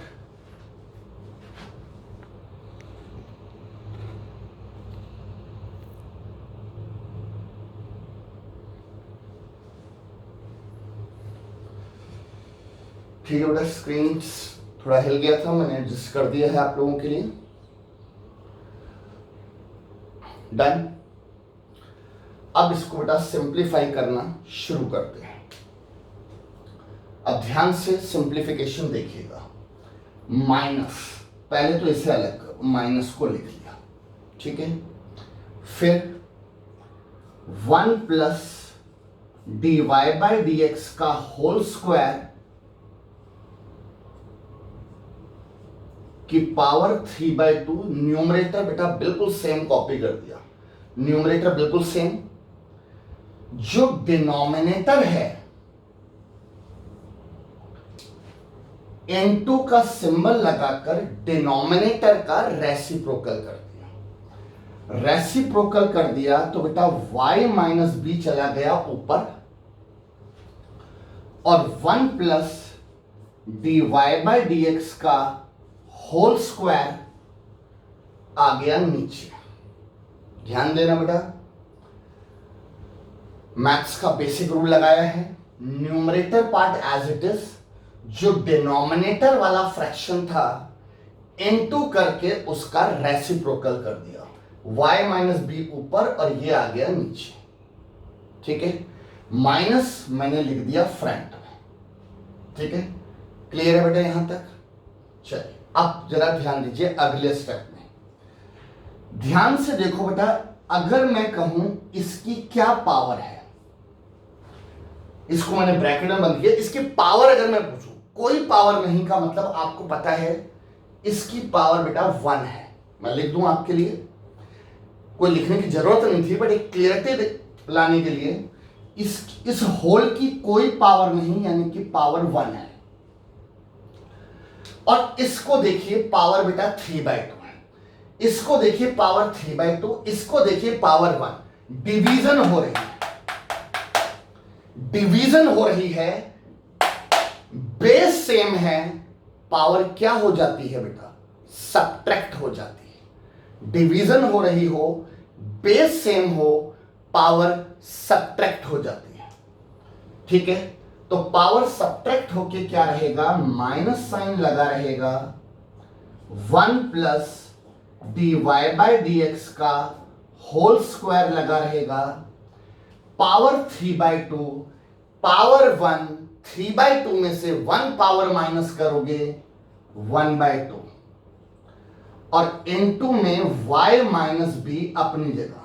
ठीक है बेटा, स्क्रीन थोड़ा हिल गया था, मैंने एडजस्ट कर दिया है आप लोगों के लिए। डन। अब इसको बेटा सिंप्लीफाई करना शुरू करते हैं। अब ध्यान से सिंप्लीफिकेशन देखिएगा। माइनस, पहले तो इसे अलग माइनस को लिख लिया, ठीक है। फिर 1 plus dy by D x का होल स्क्वायर की पावर 3/2। न्यूमरेटर बेटा बिल्कुल सेम कॉपी कर दिया, न्यूमरेटर बिल्कुल सेम। जो डिनोमिनेटर है n2 का सिंबल लगाकर डिनोमिनेटर का रेसिप्रोकल कर दिया। रेसिप्रोकल कर दिया तो बेटा y माइनस बी चला गया ऊपर और 1 plus dy by D x का होल स्क्वायर आ गया नीचे। ध्यान देना बेटा, मैथ्स का बेसिक रूल लगाया है, numerator part as it is, जो डिनोमिनेटर वाला फ्रैक्शन था इनटू करके उसका रेसिप्रोकल कर दिया। y माइनस बी ऊपर और ये आ गया नीचे, ठीक है। माइनस मैंने लिख दिया फ्रंट में, ठीक है। क्लियर है बेटा यहां तक? चलिए अब जरा ध्यान दीजिए अगले स्टेप में। ध्यान से देखो बेटा, अगर मैं कहूं इसकी क्या पावर है, इसको मैंने ब्रैकेट में बंद किया, इसकी पावर अगर मैं पूछूं, कोई पावर नहीं का मतलब आपको पता है इसकी पावर बेटा 1 है। मैं लिख दूं आपके लिए, कोई लिखने की जरूरत नहीं थी, बट एक क्लियरिटी लाने के लिए इस होल की कोई पावर नहीं, यानी कि पावर 1 है। और इसको देखिए पावर बेटा 3/2 है, इसको देखिए पावर 3/2, इसको देखिए पावर 1। डिवीजन हो रही है, डिवीजन हो रही है, बेस सेम है, पावर क्या हो जाती है बेटा? सब्ट्रैक्ट हो जाती है। डिवीजन हो रही हो, बेस सेम हो, पावर सब्ट्रैक्ट हो जाती है, ठीक है। तो पावर सब्ट्रैक्ट होके क्या रहेगा? माइनस साइन लगा रहेगा, 1 plus dy by D x का होल स्क्वायर लगा रहेगा, पावर 3/2, पावर 1, 3/2 में से 1 पावर माइनस करोगे 1/2, और इनटू में y माइनस बी अपनी जगह।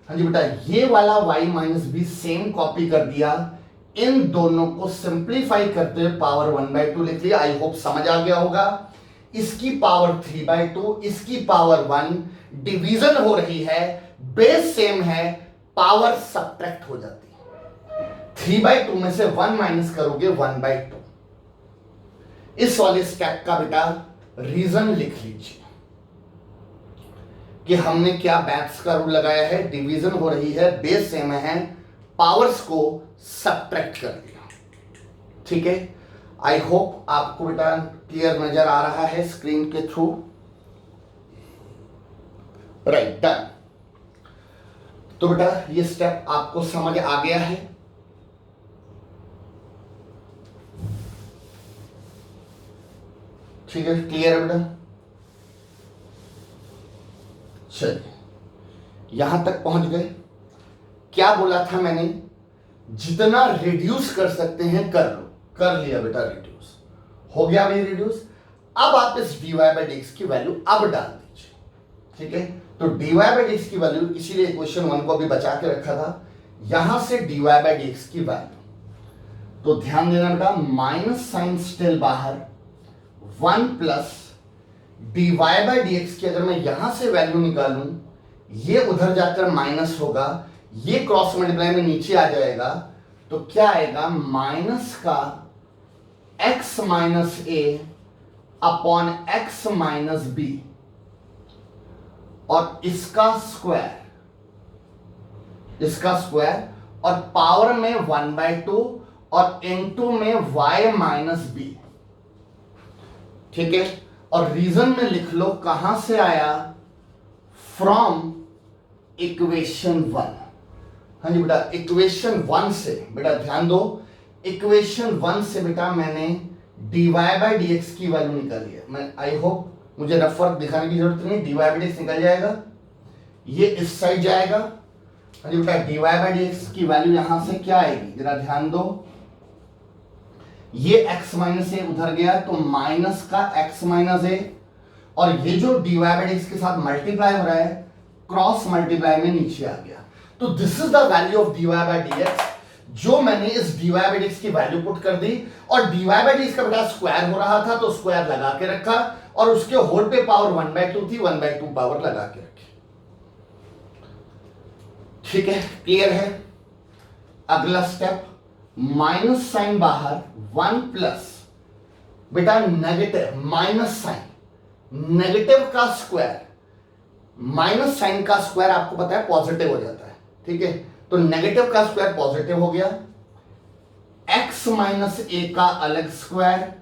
हाँ जी बेटा, ये वाला y minus B same copy कर दिया, इन दोनों को सिंप्लीफाई करते हुए पावर 1/2 लिख लिया। आई होप समझ आ गया होगा। इसकी पावर 3/2, इसकी पावर 1, डिवीजन हो रही है, बेस सेम है, पावर सब्ट्रैक्ट हो जाती है। 3/2 में से 1 माइनस करोगे 1/2। इस वाले स्टेप का बेटा रीजन लिख लीजिए कि हमने क्या मैथ्स का रूल लगाया है, डिवीजन हो रही है, बेस सेम है, पावर्स को सब्ट्रैक्ट कर दिया, ठीक है। आई होप आपको बेटा क्लियर नजर आ रहा है स्क्रीन के थ्रू। Right, done. तो बेटा ये स्टेप आपको समझ आ गया है। ठीक है, क्लियर है बेटा? चलिए यहां तक पहुंच गए। क्या बोला था मैंने? जितना रिड्यूस कर सकते हैं कर लो, कर लिया बेटा रिड्यूस, हो गया भाई रिड्यूस। अब आप इस dy बाई डी एक्स की वैल्यू अब डाल दीजिए, ठीक है। तो dy बाई डी एक्स की वैल्यू, इसीलिए इक्वेशन 1 को अभी बचा के रखा था, यहां से dy बाई डी एक्स की वैल्यू। तो ध्यान देना बेटा, माइनस साइन स्टिल बाहर, 1 plus dy by D x की अगर मैं यहां से वैल्यू निकालूं, ये उधर जाकर माइनस होगा, ये क्रॉस मल्टीप्लाई में नीचे आ जाएगा, तो क्या आएगा? माइनस का x माइनस ए अपॉन x माइनस बी, और इसका स्क्वायर, और पावर में 1/2 और इनटू में y माइनस बी। ठीक है, और रीजन में लिख लो कहां से आया, फ्रॉम इक्वेशन 1। हाँ जी बेटा, इक्वेशन 1 से बेटा ध्यान दो, इक्वेशन 1 से बेटा मैंने dy बाई डी एक्स की वैल्यू निकाली है। मैं आई होप मुझे रफ वर्क दिखाने की जरूरत नहीं, dy बाई डी एक्स निकल जाएगा, ये इस साइड जाएगा। हाँ जी बेटा, dy बाई डी एक्स की वैल्यू यहां से क्या आएगी, जरा ध्यान दो, ये x माइनस ए उधर गया तो माइनस का x माइनस ए, और ये जो dy बाई डी एक्स के साथ मल्टीप्लाई हो रहा है क्रॉस मल्टीप्लाई में नीचे आ गया। तो this is the value of dy by D x, जो मैंने इस dy बाई डी एक्स की वैल्यू पुट कर दी, और dy बाई डी एक्स का बेटा स्क्वायर हो रहा था तो स्क्वायर लगा के रखा, और उसके होल पे पावर 1/2 थी, 1/2 पावर लगा के रखी। ठीक है, क्लियर है। अगला स्टेप, माइनस साइन बाहर, 1 प्लस बेटा नेगेटिव माइनस साइन, नेगेटिव का स्क्वायर, माइनस साइन का स्क्वायर आपको पता है पॉजिटिव हो जाता है। ठीक है, तो नेगेटिव का स्क्वायर पॉजिटिव हो गया, x माइनस ए का अलग स्क्वायर।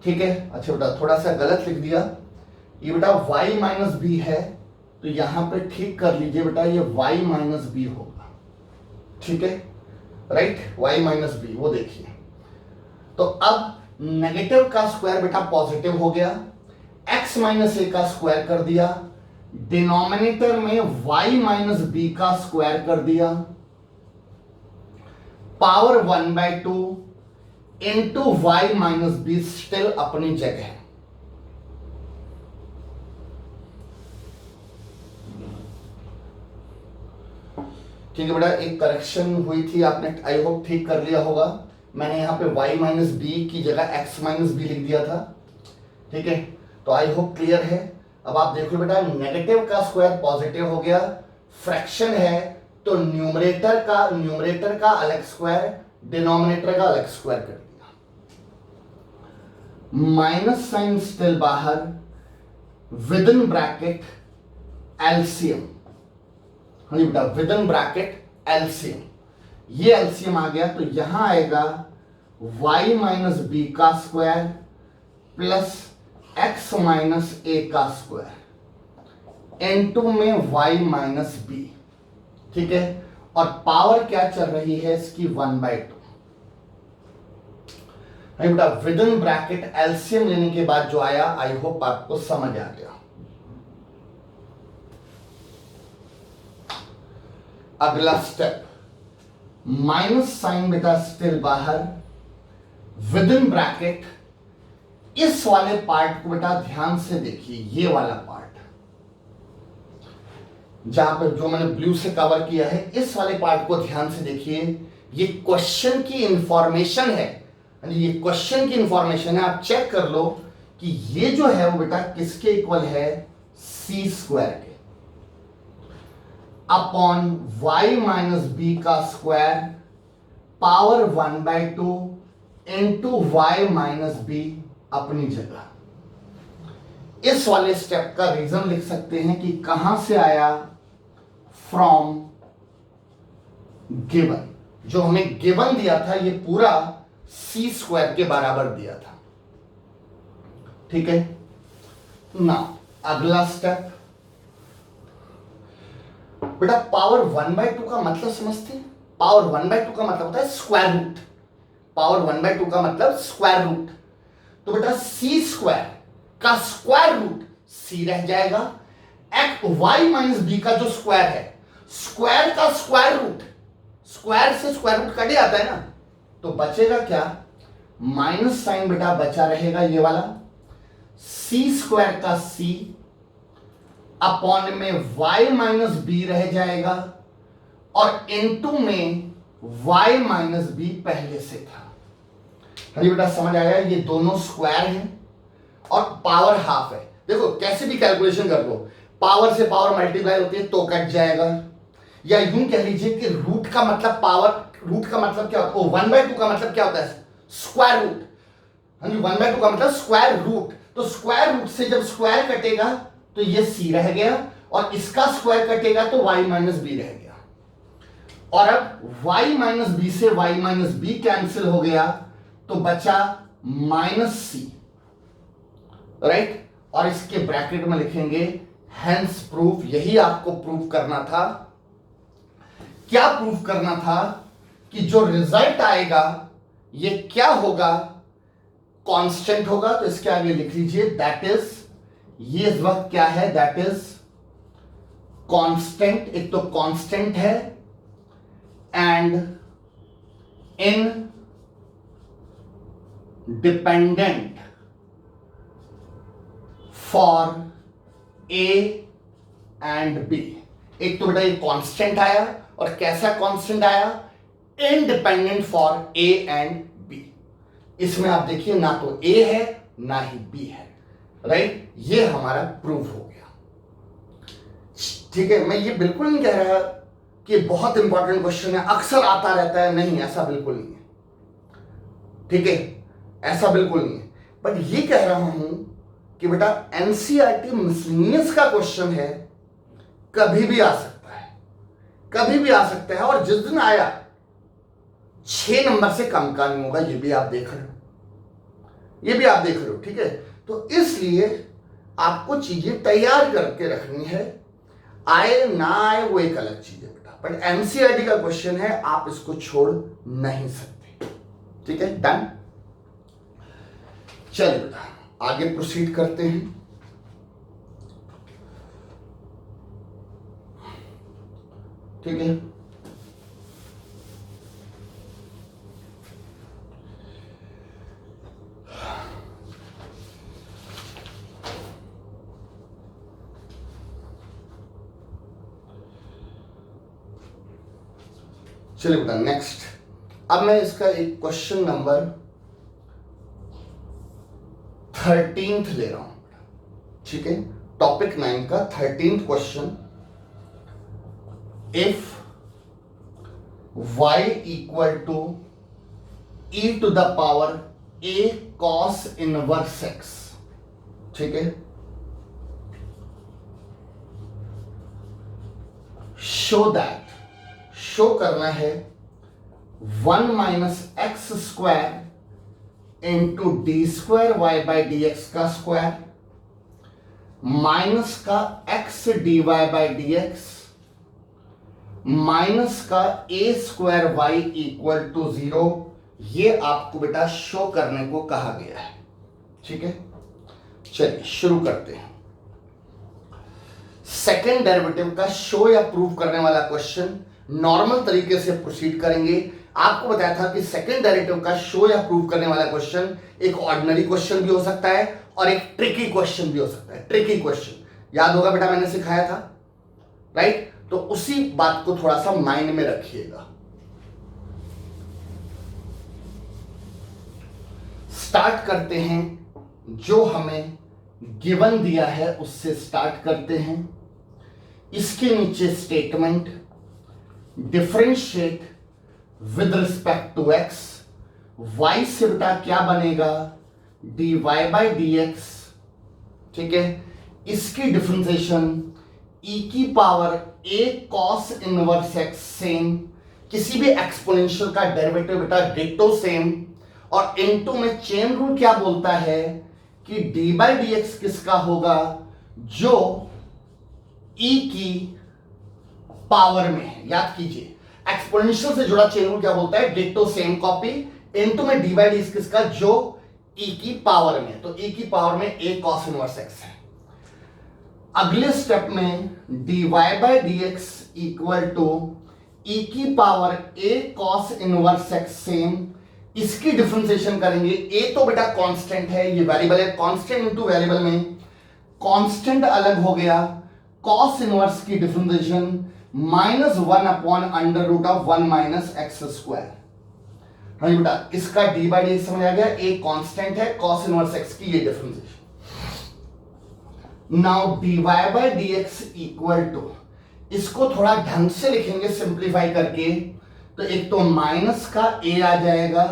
ठीक है, अच्छा बेटा थोड़ा सा गलत लिख दिया, ये बेटा y माइनस बी है, तो यहां पे ठीक कर लीजिए बेटा, ये y माइनस बी होगा। ठीक है, राइट, y माइनस बी, वो देखिए। तो अब नेगेटिव का स्क्वायर बेटा पॉजिटिव हो गया, x माइनस ए का स्क्वायर कर दिया, डिनोमिनेटर में y माइनस बी का स्क्वायर कर दिया, power 1/2 into y minus be still अपनी जगह है। ठीक है बेटा, एक करेक्शन हुई थी, आपने आई होप ठीक कर लिया होगा। मैंने यहां पे y माइनस बी की जगह x माइनस बी लिख दिया था। ठीक है, तो आई होप क्लियर है। अब आप देखो बेटा, नेगेटिव का स्क्वायर पॉजिटिव हो गया, फ्रैक्शन है तो न्यूमरेटर का अलग स्क्वायर, डिनोमिनेटर का अलग स्क्वायर कर दिया, माइनस साइन स्टिल बाहर, विद इन ब्रैकेट एलसीएम। हाँ जी बेटा, विद इन ब्रैकेट एलसीएम, ये एलसीएम आ गया तो यहां आएगा y माइनस बी का स्क्वायर प्लस x माइनस ए का स्क्वायर, n2 में y माइनस बी। ठीक है, और पावर क्या चल रही है इसकी, 1/2। बेटा विद इन ब्रैकेट एलसीएम लेने के बाद जो आया, आई होप आपको समझ आ गया। अगला स्टेप, माइनस साइन बेटा स्टिल बाहर, विद इन ब्रैकेट, इस वाले पार्ट को बेटा ध्यान से देखिए, ये वाला पार्ट जहां पर जो मैंने ब्लू से कवर किया है, इस वाले पार्ट को ध्यान से देखिए, ये क्वेश्चन की इंफॉर्मेशन है, ये क्वेश्चन की इंफॉर्मेशन है। आप चेक कर लो कि ये जो है वो बेटा किसके इक्वल है, सी स्क्वायर के, अपॉन y माइनस बी का square, power 1/2 into y minus B अपनी जगह। इस वाले स्टेप का रीजन लिख सकते हैं कि कहां से आया, फ्रॉम गिवन। जो हमें गिवन दिया था ये पूरा सी स्क्वायर के बराबर दिया था। ठीक है ना, अगला स्टेप बेटा, पावर 1/2 का मतलब समझते हैं। पावर 1/2 का मतलब होता है स्क्वायर रूट, पावर 1/2 का मतलब स्क्वायर रूट। तो बेटा सी स्क्वायर का स्क्वायर रूट सी रह जाएगा, y माइनस बी का जो स्क्वायर है, स्क्वायर का स्क्वायर रूट, स्क्वायर से स्क्वायर रूट कट जाता है ना, तो बचेगा क्या, माइनस साइन बेटा बचा रहेगा ये वाला, सी स्क्वायर का सी अपॉन में y माइनस बी रह जाएगा, और इनटू में y माइनस बी पहले से था। अरे बेटा समझ आया, ये दोनों स्क्वायर हैं और पावर हाफ है। देखो कैसे भी कैलकुलेशन कर लो, पावर से पावर मल्टीप्लाई होती है तो कट जाएगा, या यूं कह लीजिए कि रूट का मतलब पावर, रूट का मतलब क्या होता है, 1/2 का मतलब क्या होता है, स्क्वायर रूट। हाँ जी, 1/2 का मतलब स्क्वायर रूट। तो स्क्वायर रूट से जब स्क्वायर कटेगा तो ये सी रह गया, और इसका स्क्वायर कटेगा तो y माइनस बी रह गया। और अब y माइनस बी से y माइनस बी कैंसिल हो गया तो बचा माइनस सी, राइट। और इसके ब्रैकेट में लिखेंगे हेंस प्रूफ। यही आपको प्रूफ करना था। क्या प्रूफ करना था कि जो रिजल्ट आएगा ये क्या होगा, कांस्टेंट होगा। तो इसके आगे लिख लीजिए दैट इज, ये इस वक्त क्या है, दैट इज कांस्टेंट। एक तो कांस्टेंट है and independent for A and B. एक तो बेटा ये कांस्टेंट आया, और कैसा कांस्टेंट आया, independent for A and B. इसमें आप देखिए ना तो ए है ना ही बी है, राइट। ये हमारा प्रूफ हो गया, ठीक है। मैं ये बिल्कुल नहीं कह रहा कि बहुत इंपॉर्टेंट क्वेश्चन है, अक्सर आता रहता है, नहीं, ऐसा बिल्कुल नहीं है, ठीक है, ऐसा बिल्कुल नहीं है। बट ये कह रहा हूं कि बेटा एनसीईआरटी मिसलेनियस का क्वेश्चन है, कभी भी आ सकता है, कभी भी आ सकता है। और जिस दिन आया 6 नंबर से कम का नहीं होगा, ये भी आप देख रहे हो, ये भी आप देख रहे हो, ठीक है। तो इसलिए आपको चीजें तैयार करके रखनी है, आए ना आए वो एक अलग चीज है बेटा, बट एनसीईआरटी का क्वेश्चन है, आप इसको छोड़ नहीं सकते, ठीक है। डन। चलिए बेटा आगे प्रोसीड करते हैं। ठीक है, चलिए बेटा नेक्स्ट। अब मैं इसका एक क्वेश्चन नंबर 13 ले रहा हूं, ठीक है। टॉपिक 9 का 13th question. If y equal to e to the power a cos inverse x, ठीक है, शो दैट, शो करना है 1 minus x square into D square Y by D x का स्क्वायर माइनस का x D Y by D x minus का a square y equal to 0। ये आपको बेटा शो करने को कहा गया है, ठीक है। चलिए शुरू करते हैं। सेकेंड डेरिवेटिव का शो या प्रूव करने वाला क्वेश्चन नॉर्मल तरीके से प्रोसीड करेंगे। आपको बताया था कि सेकेंड डेरिवेटिव का शो या प्रूव करने वाला क्वेश्चन एक ऑर्डिनरी क्वेश्चन भी हो सकता है और एक ट्रिकी क्वेश्चन भी हो सकता है। ट्रिकी क्वेश्चन याद होगा बेटा, मैंने सिखाया था, राइट। तो उसी बात को थोड़ा सा माइंड में रखिएगा। स्टार्ट करते हैं, जो हमें गिवन दिया है उससे स्टार्ट करते हैं। इसके नीचे statement, differentiate with respect to x, y से बेटा क्या बनेगा, d Y by D x, ठीक है। इसकी डिफरेंशिएशन e की power a cos inverse x same, किसी भी एक्सपोनेंशियल का डेरिवेटिव बेटा डिट्टो सेम, और इनटू में चेन रूल क्या बोलता है कि डी बाई डी एक्स किसका होगा, जो e की पावर में है। याद कीजिए एक्सपोनेंशियल से जुड़ा चेन रूल क्या बोलता है, डिट्टो सेम कॉपी, इनटू में डी बाई डी एक्स किसका, जो e की पावर में, तो e की पावर में a cos इनवर्स x है। अगले स्टेप में dy by D x equal to e की power a cos inverse x same, इसकी डिफरेंशिएशन करेंगे। a तो बेटा कांस्टेंट है, ये वेरिएबल है, कांस्टेंट इनटू वेरिएबल में कांस्टेंट अलग हो गया, cos इनवर्स की differentiation -1 upon under root of 1 minus x square. हाँ बेटा, इसका डी बाई डी एक्स समझ आ गया, a कांस्टेंट है, cos इनवर्स x की ये differentiation. Now dy by D x equal to, इसको थोड़ा ढंग से लिखेंगे सिंप्लीफाई करके, तो एक तो माइनस का a आ जाएगा,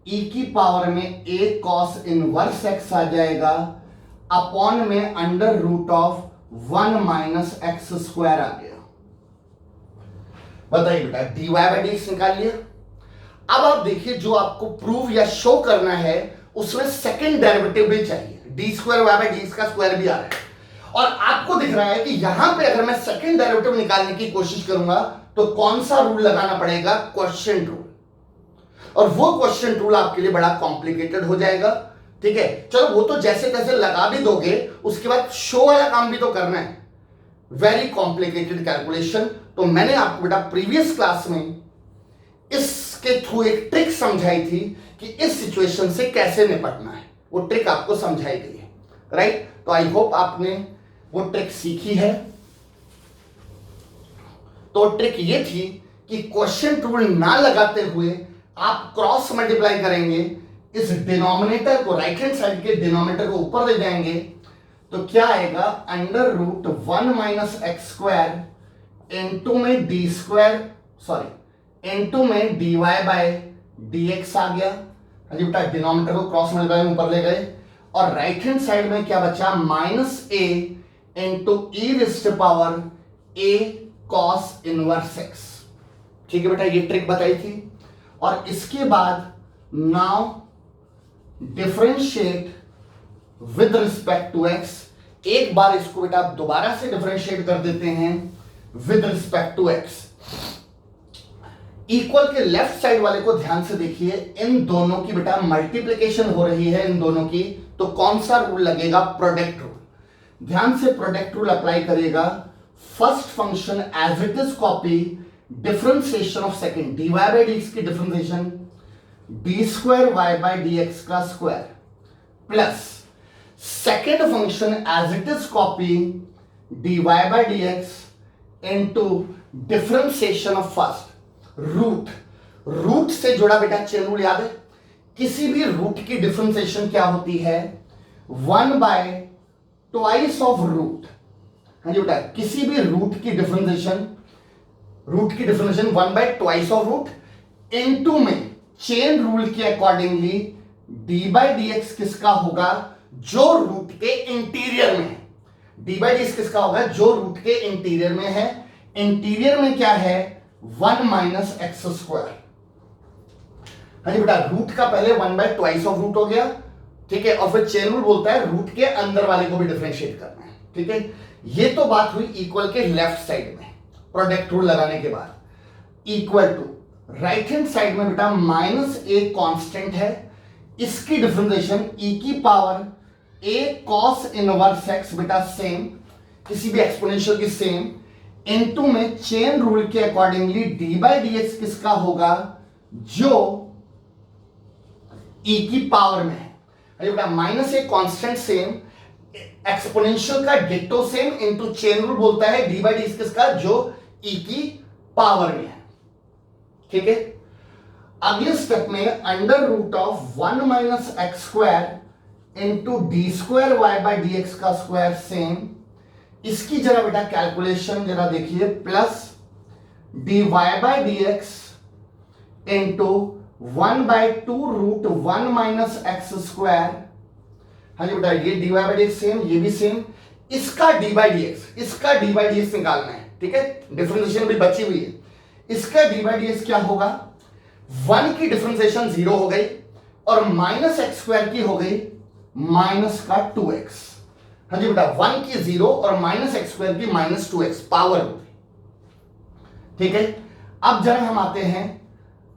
e की पावर में a cos इनवर्स x आ जाएगा, अपॉन में under root of 1 minus x square आ गया। बताइए बेटा, dy बाई डी एक्स निकाल लिया। अब आप देखिए, जो आपको प्रूव या शो करना है उसमें सेकंड डेरिवेटिव भी चाहिए, d square Y by D x का स्क्वायर भी आ रहा है, और आपको दिख रहा है कि यहां पे अगर मैं सेकंड डेरिवेटिव निकालने की कोशिश करूंगा तो कौन सा रूल लगाना पड़ेगा, क्वोशिएंट रूल, और वो क्वोशिएंट रूल आपके लिए बड़ा कॉम्प्लिकेटेड हो जाएगा। ठीक है, चलो वो तो जैसे तैसे लगा भी दोगे, उसके बाद शो वाला काम भी तो करना है, वेरी कॉम्प्लिकेटेड कैलकुलेशन। तो मैंने आपको बेटा प्रीवियस क्लास में इसके थ्रू एक ट्रिक समझाई थी कि इस सिचुएशन से कैसे निपटना है, वो ट्रिक आपको समझाई गई है, राइट। तो आई होप आपने वो ट्रिक सीखी है। तो ट्रिक ये थी कि क्वोशिएंट रूल ना लगाते हुए आप क्रॉस मल्टीप्लाई करेंगे, इस डिनोमिनेटर को, राइट हैंड साइड के डिनोमिनेटर को ऊपर ले जाएंगे, तो क्या आएगा, under root 1 minus x square into में डी स्क्वायर, सॉरी इंटू में d y by d x आ गया। अजी बेटा डिनोमिनेटर को क्रॉस मल्टीप्लाई में ऊपर ले गए, और राइट हैंड साइड में क्या बचा, minus A into E wrist power a cos inverse x. ठीक है बेटा, ये ट्रिक बताई थी। और इसके बाद now differentiate with respect to x, एक बार इसको बेटा आप दोबारा से डिफरेंशिएट कर देते हैं with respect to x. Equal के लेफ्ट साइड वाले को ध्यान से देखिए, इन दोनों की बेटा मल्टीप्लिकेशन हो रही है इन दोनों की, तो कौन सा रूल लगेगा, प्रोडक्ट रूल। ध्यान से प्रोडक्ट रूल अप्लाई करिएगा। First function as it is copy differentiation of second, d Y by D x की differentiation d square Y by D x का square, plus second function as it is copy d Y by D x into differentiation of first root. Root से जुड़ा बेटा chain rule याद है, किसी भी root की डिफरेंशिएशन क्या होती है, 1 बाय ट्वाइस ऑफ रूट। हाँ जी बेटा, किसी भी रूट की differentiation 1 by twice of root into में चेन रूल के accordingly d by D x किसका होगा, जो रूट के इंटीरियर में है। डी बाई डी एक्स किसका होगा, जो रूट के इंटीरियर में है। इंटीरियर में क्या है, 1 माइनस एक्स स्क्वायर। हाँ जी बेटा, रूट का पहले 1 बाय ट्वाइस ऑफ रूट हो गया, ठीक है, और फिर चेन रूल बोलता है रूट के अंदर वाले को भी डिफरेंशिएट करना है। ठीक है, ये तो बात हुई इक्वल के लेफ्ट साइड में प्रोडक्ट रूल लगाने के बाद। Equal to right hand side में बेटा माइनस ए कांस्टेंट है, इसकी डिफरेंशिएशन e की power a cos inverse x बेटा सेम, किसी भी एक्सपोनेंशियल की सेम, इनटू में चेन रूल के accordingly d by D x किसका होगा, जो e की पावर में है। अरे बेटा minus a constant same, exponential का ditto same, into chain rule बोलता है d बाई डी एक्स किसका, जो e की पावर में है। ठीक है, अगले स्टेप में under root of 1 minus x square into D square Y by D x का स्क्वायर सेम, इसकी जरा बेटा कैलकुलेशन जरा देखिए, plus d Y by D x into 1 by 2 root 1 minus x square. हाँ जी बेटा, ये d Y by D x same, ये भी सेम, इसका डी बाई डी एक्स, इसका डी बाई डी एक्स निकालना है। ठीक है, डिफरेंशिएशन भी बची हुई है, इसका डी बाई डी एक्स क्या होगा, 1 की डिफरेंशिएशन 0 हो गई और माइनस एक्स स्क्वायर की हो गई माइनस का 2x। हाँ जी बेटा, 1 की 0 और माइनस एक्स स्क्वायर की माइनस 2x पावर हो गई। ठीक है, अब जरा हम आते हैं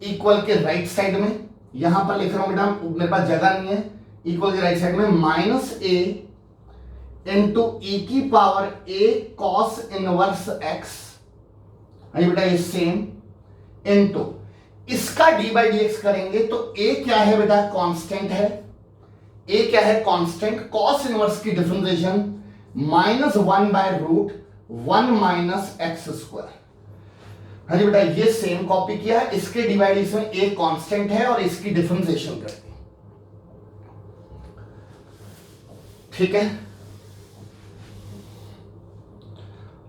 इक्वल के राइट साइड में, यहां पर लिख रहा हूं बेटा, मेरे पास जगह नहीं है, इक्वल के राइट साइड में माइनस ए इंटू ई की power a cos inverse x, हाँ जी बेटा ये सेम, इनटू इसका डी बाई डी एक्स करेंगे तो a क्या है बेटा, कांस्टेंट है, a क्या है, कांस्टेंट, कॉस इनवर्स की differentiation minus 1 by root 1 minus x square. हाँ जी बेटा, ये सेम कॉपी किया है, इसके डी बाई डी एक्स में a कांस्टेंट है और इसकी डिफरेंशिएशन करते हैं। ठीक है,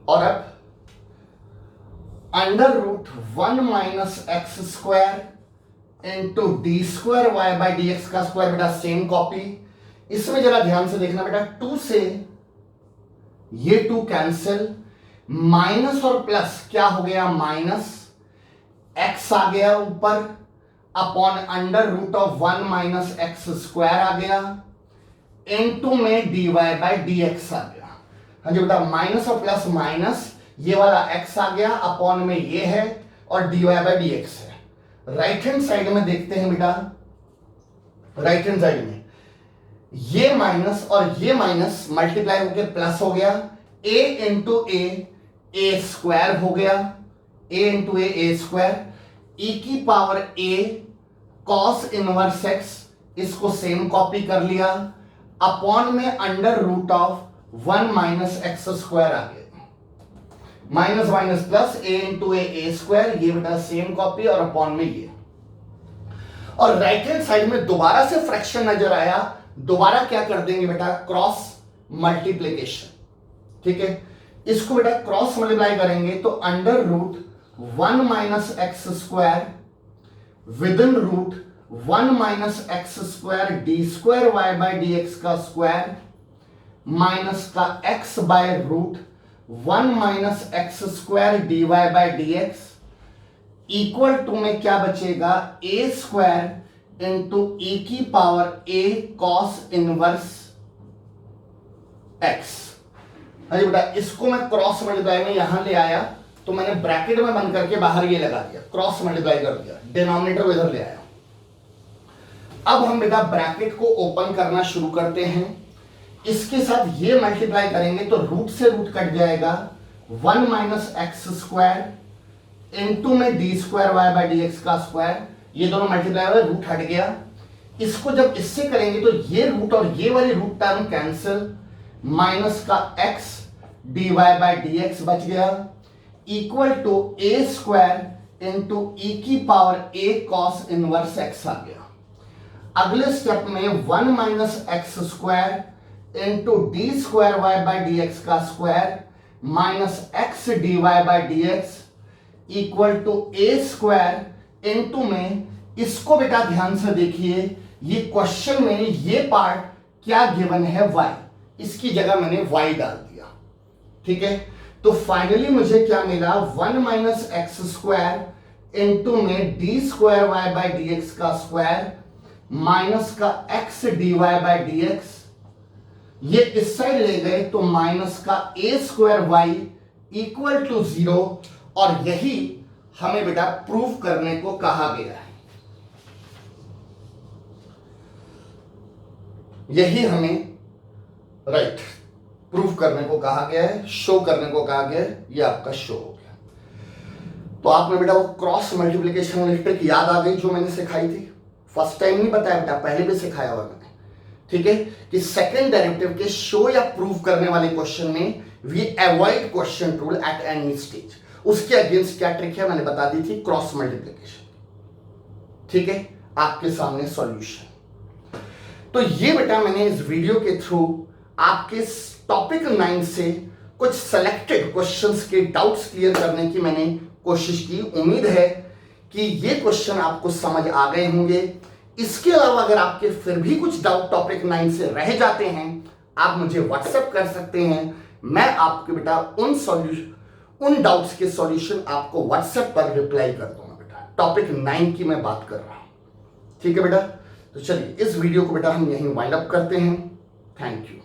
और अब under root 1 minus x square into D square Y by D x का स्क्वायर बेटा सेम कॉपी। इसमें जरा ध्यान से देखना बेटा, 2 से ये 2 कैंसिल, माइनस और प्लस क्या हो गया, माइनस, x आ गया ऊपर upon under root of 1 minus x square आ गया, इनटू में dy बाय dx आ गया। हाँ जी बेटा, माइनस और प्लस माइनस, ये वाला x आ गया अपॉन में ये है और dy बाय dx है। राइट हैंड साइड में देखते हैं बेटा, राइट हैंड साइड में ये माइनस और ये माइनस मल्टीप्लाई होकर प्लस हो गया, a इंटू ए स्क्वायर हो गया, a into a square, e की power a cos inverse x, इसको सेम कॉपी कर लिया, अपॉन में under root of 1 minus x square आ गया, minus minus plus a into a square, ये बेटा सेम कॉपी और अपॉन में ये। और राइट हैंड साइड में दोबारा से फ्रैक्शन नजर आया, दोबारा क्या कर देंगे बेटा, क्रॉस मल्टीप्लीकेशन। ठीक है, इसको बेटा क्रॉस मल्टीप्लाई करेंगे तो under root 1 minus x square with in root 1 minus x square d square Y by d x का स्क्वायर माइनस का x by root 1 minus x square d y by d x equal to में क्या बचेगा, a square into e की power a cos inverse x. अरे बेटा, इसको मैं क्रॉस मल्टीप्लाई में यहां ले आया तो मैंने ब्रैकेट में बंद करके बाहर ये लगा दिया, क्रॉस मल्टीप्लाई कर दिया, डिनोमिनेटर को इधर ले आया। अब हम बेटा ब्रैकेट को ओपन करना शुरू करते हैं, इसके साथ ये मल्टीप्लाई करेंगे तो रूट से रूट कट जाएगा, 1 माइनस एक्स स्क्वायर इंटू में d square Y by D x का स्क्वायर, ये दोनों मल्टीप्लाई हुए, रूट हट गया। इसको जब इससे करेंगे तो ये रूट और ये वाली रूट टर्म कैंसिल, माइनस का x dy बाय dx बच गया, equal to a square into e की power a cos inverse x आ गया। अगले स्टेप में 1 minus x square into D square Y by d x का square minus x D y by d x equal to a square into में, इसको बेटा ध्यान से देखिए, ये क्वेश्चन में ये पार्ट क्या गिवन है y, इसकी जगह मैंने y डाल दिया। ठीक है, तो फाइनली मुझे क्या मिला, 1 माइनस एक्स स्क्वायर इंटू में d square Y by d x का स्क्वायर माइनस का x D y by d x, ये इस साइड ले गए तो माइनस का a square y equal to 0, और यही हमें बेटा प्रूव करने को कहा गया है, यही हमें राइट प्रूफ करने को कहा गया है, शो करने को कहा गया है, ये आपका शो हो गया। तो आपने बेटा वो क्रॉस मल्टीप्लिकेशन ट्रिक याद आ गई जो मैंने सिखाई थी, फर्स्ट टाइम नहीं बताया बेटा, पहले भी सिखाया हुआ मैंने। ठीक है, कि सेकंड डेरिवेटिव के शो या प्रूफ करने वाले क्वेश्चन में we avoid question rule at any stage. उसके अगेंस्ट क्या ट्रिक है मैंने बता दी थी, क्रॉस मल्टीप्लिकेशन। ठीक है, आपके सामने सॉल्यूशन। तो ये बेटा मैंने इस वीडियो के थ्रू आपके टॉपिक 9 से कुछ सेलेक्टेड क्वेश्चंस के डाउट्स क्लियर करने की मैंने कोशिश की। उम्मीद है कि ये क्वेश्चन आपको समझ आ गए होंगे। इसके अलावा अगर आपके फिर भी कुछ डाउट टॉपिक 9 से रह जाते हैं, आप मुझे व्हाट्सएप कर सकते हैं, मैं आपके बेटा उन डाउट्स के सॉल्यूशन आपको व्हाट्सएप पर रिप्लाई कर दूंगा बेटा। टॉपिक 9 की मैं बात कर रहा हूं। ठीक है बेटा, तो चलिए इस वीडियो को बेटा हम यहीं वाइंड अप करते हैं। Thank you.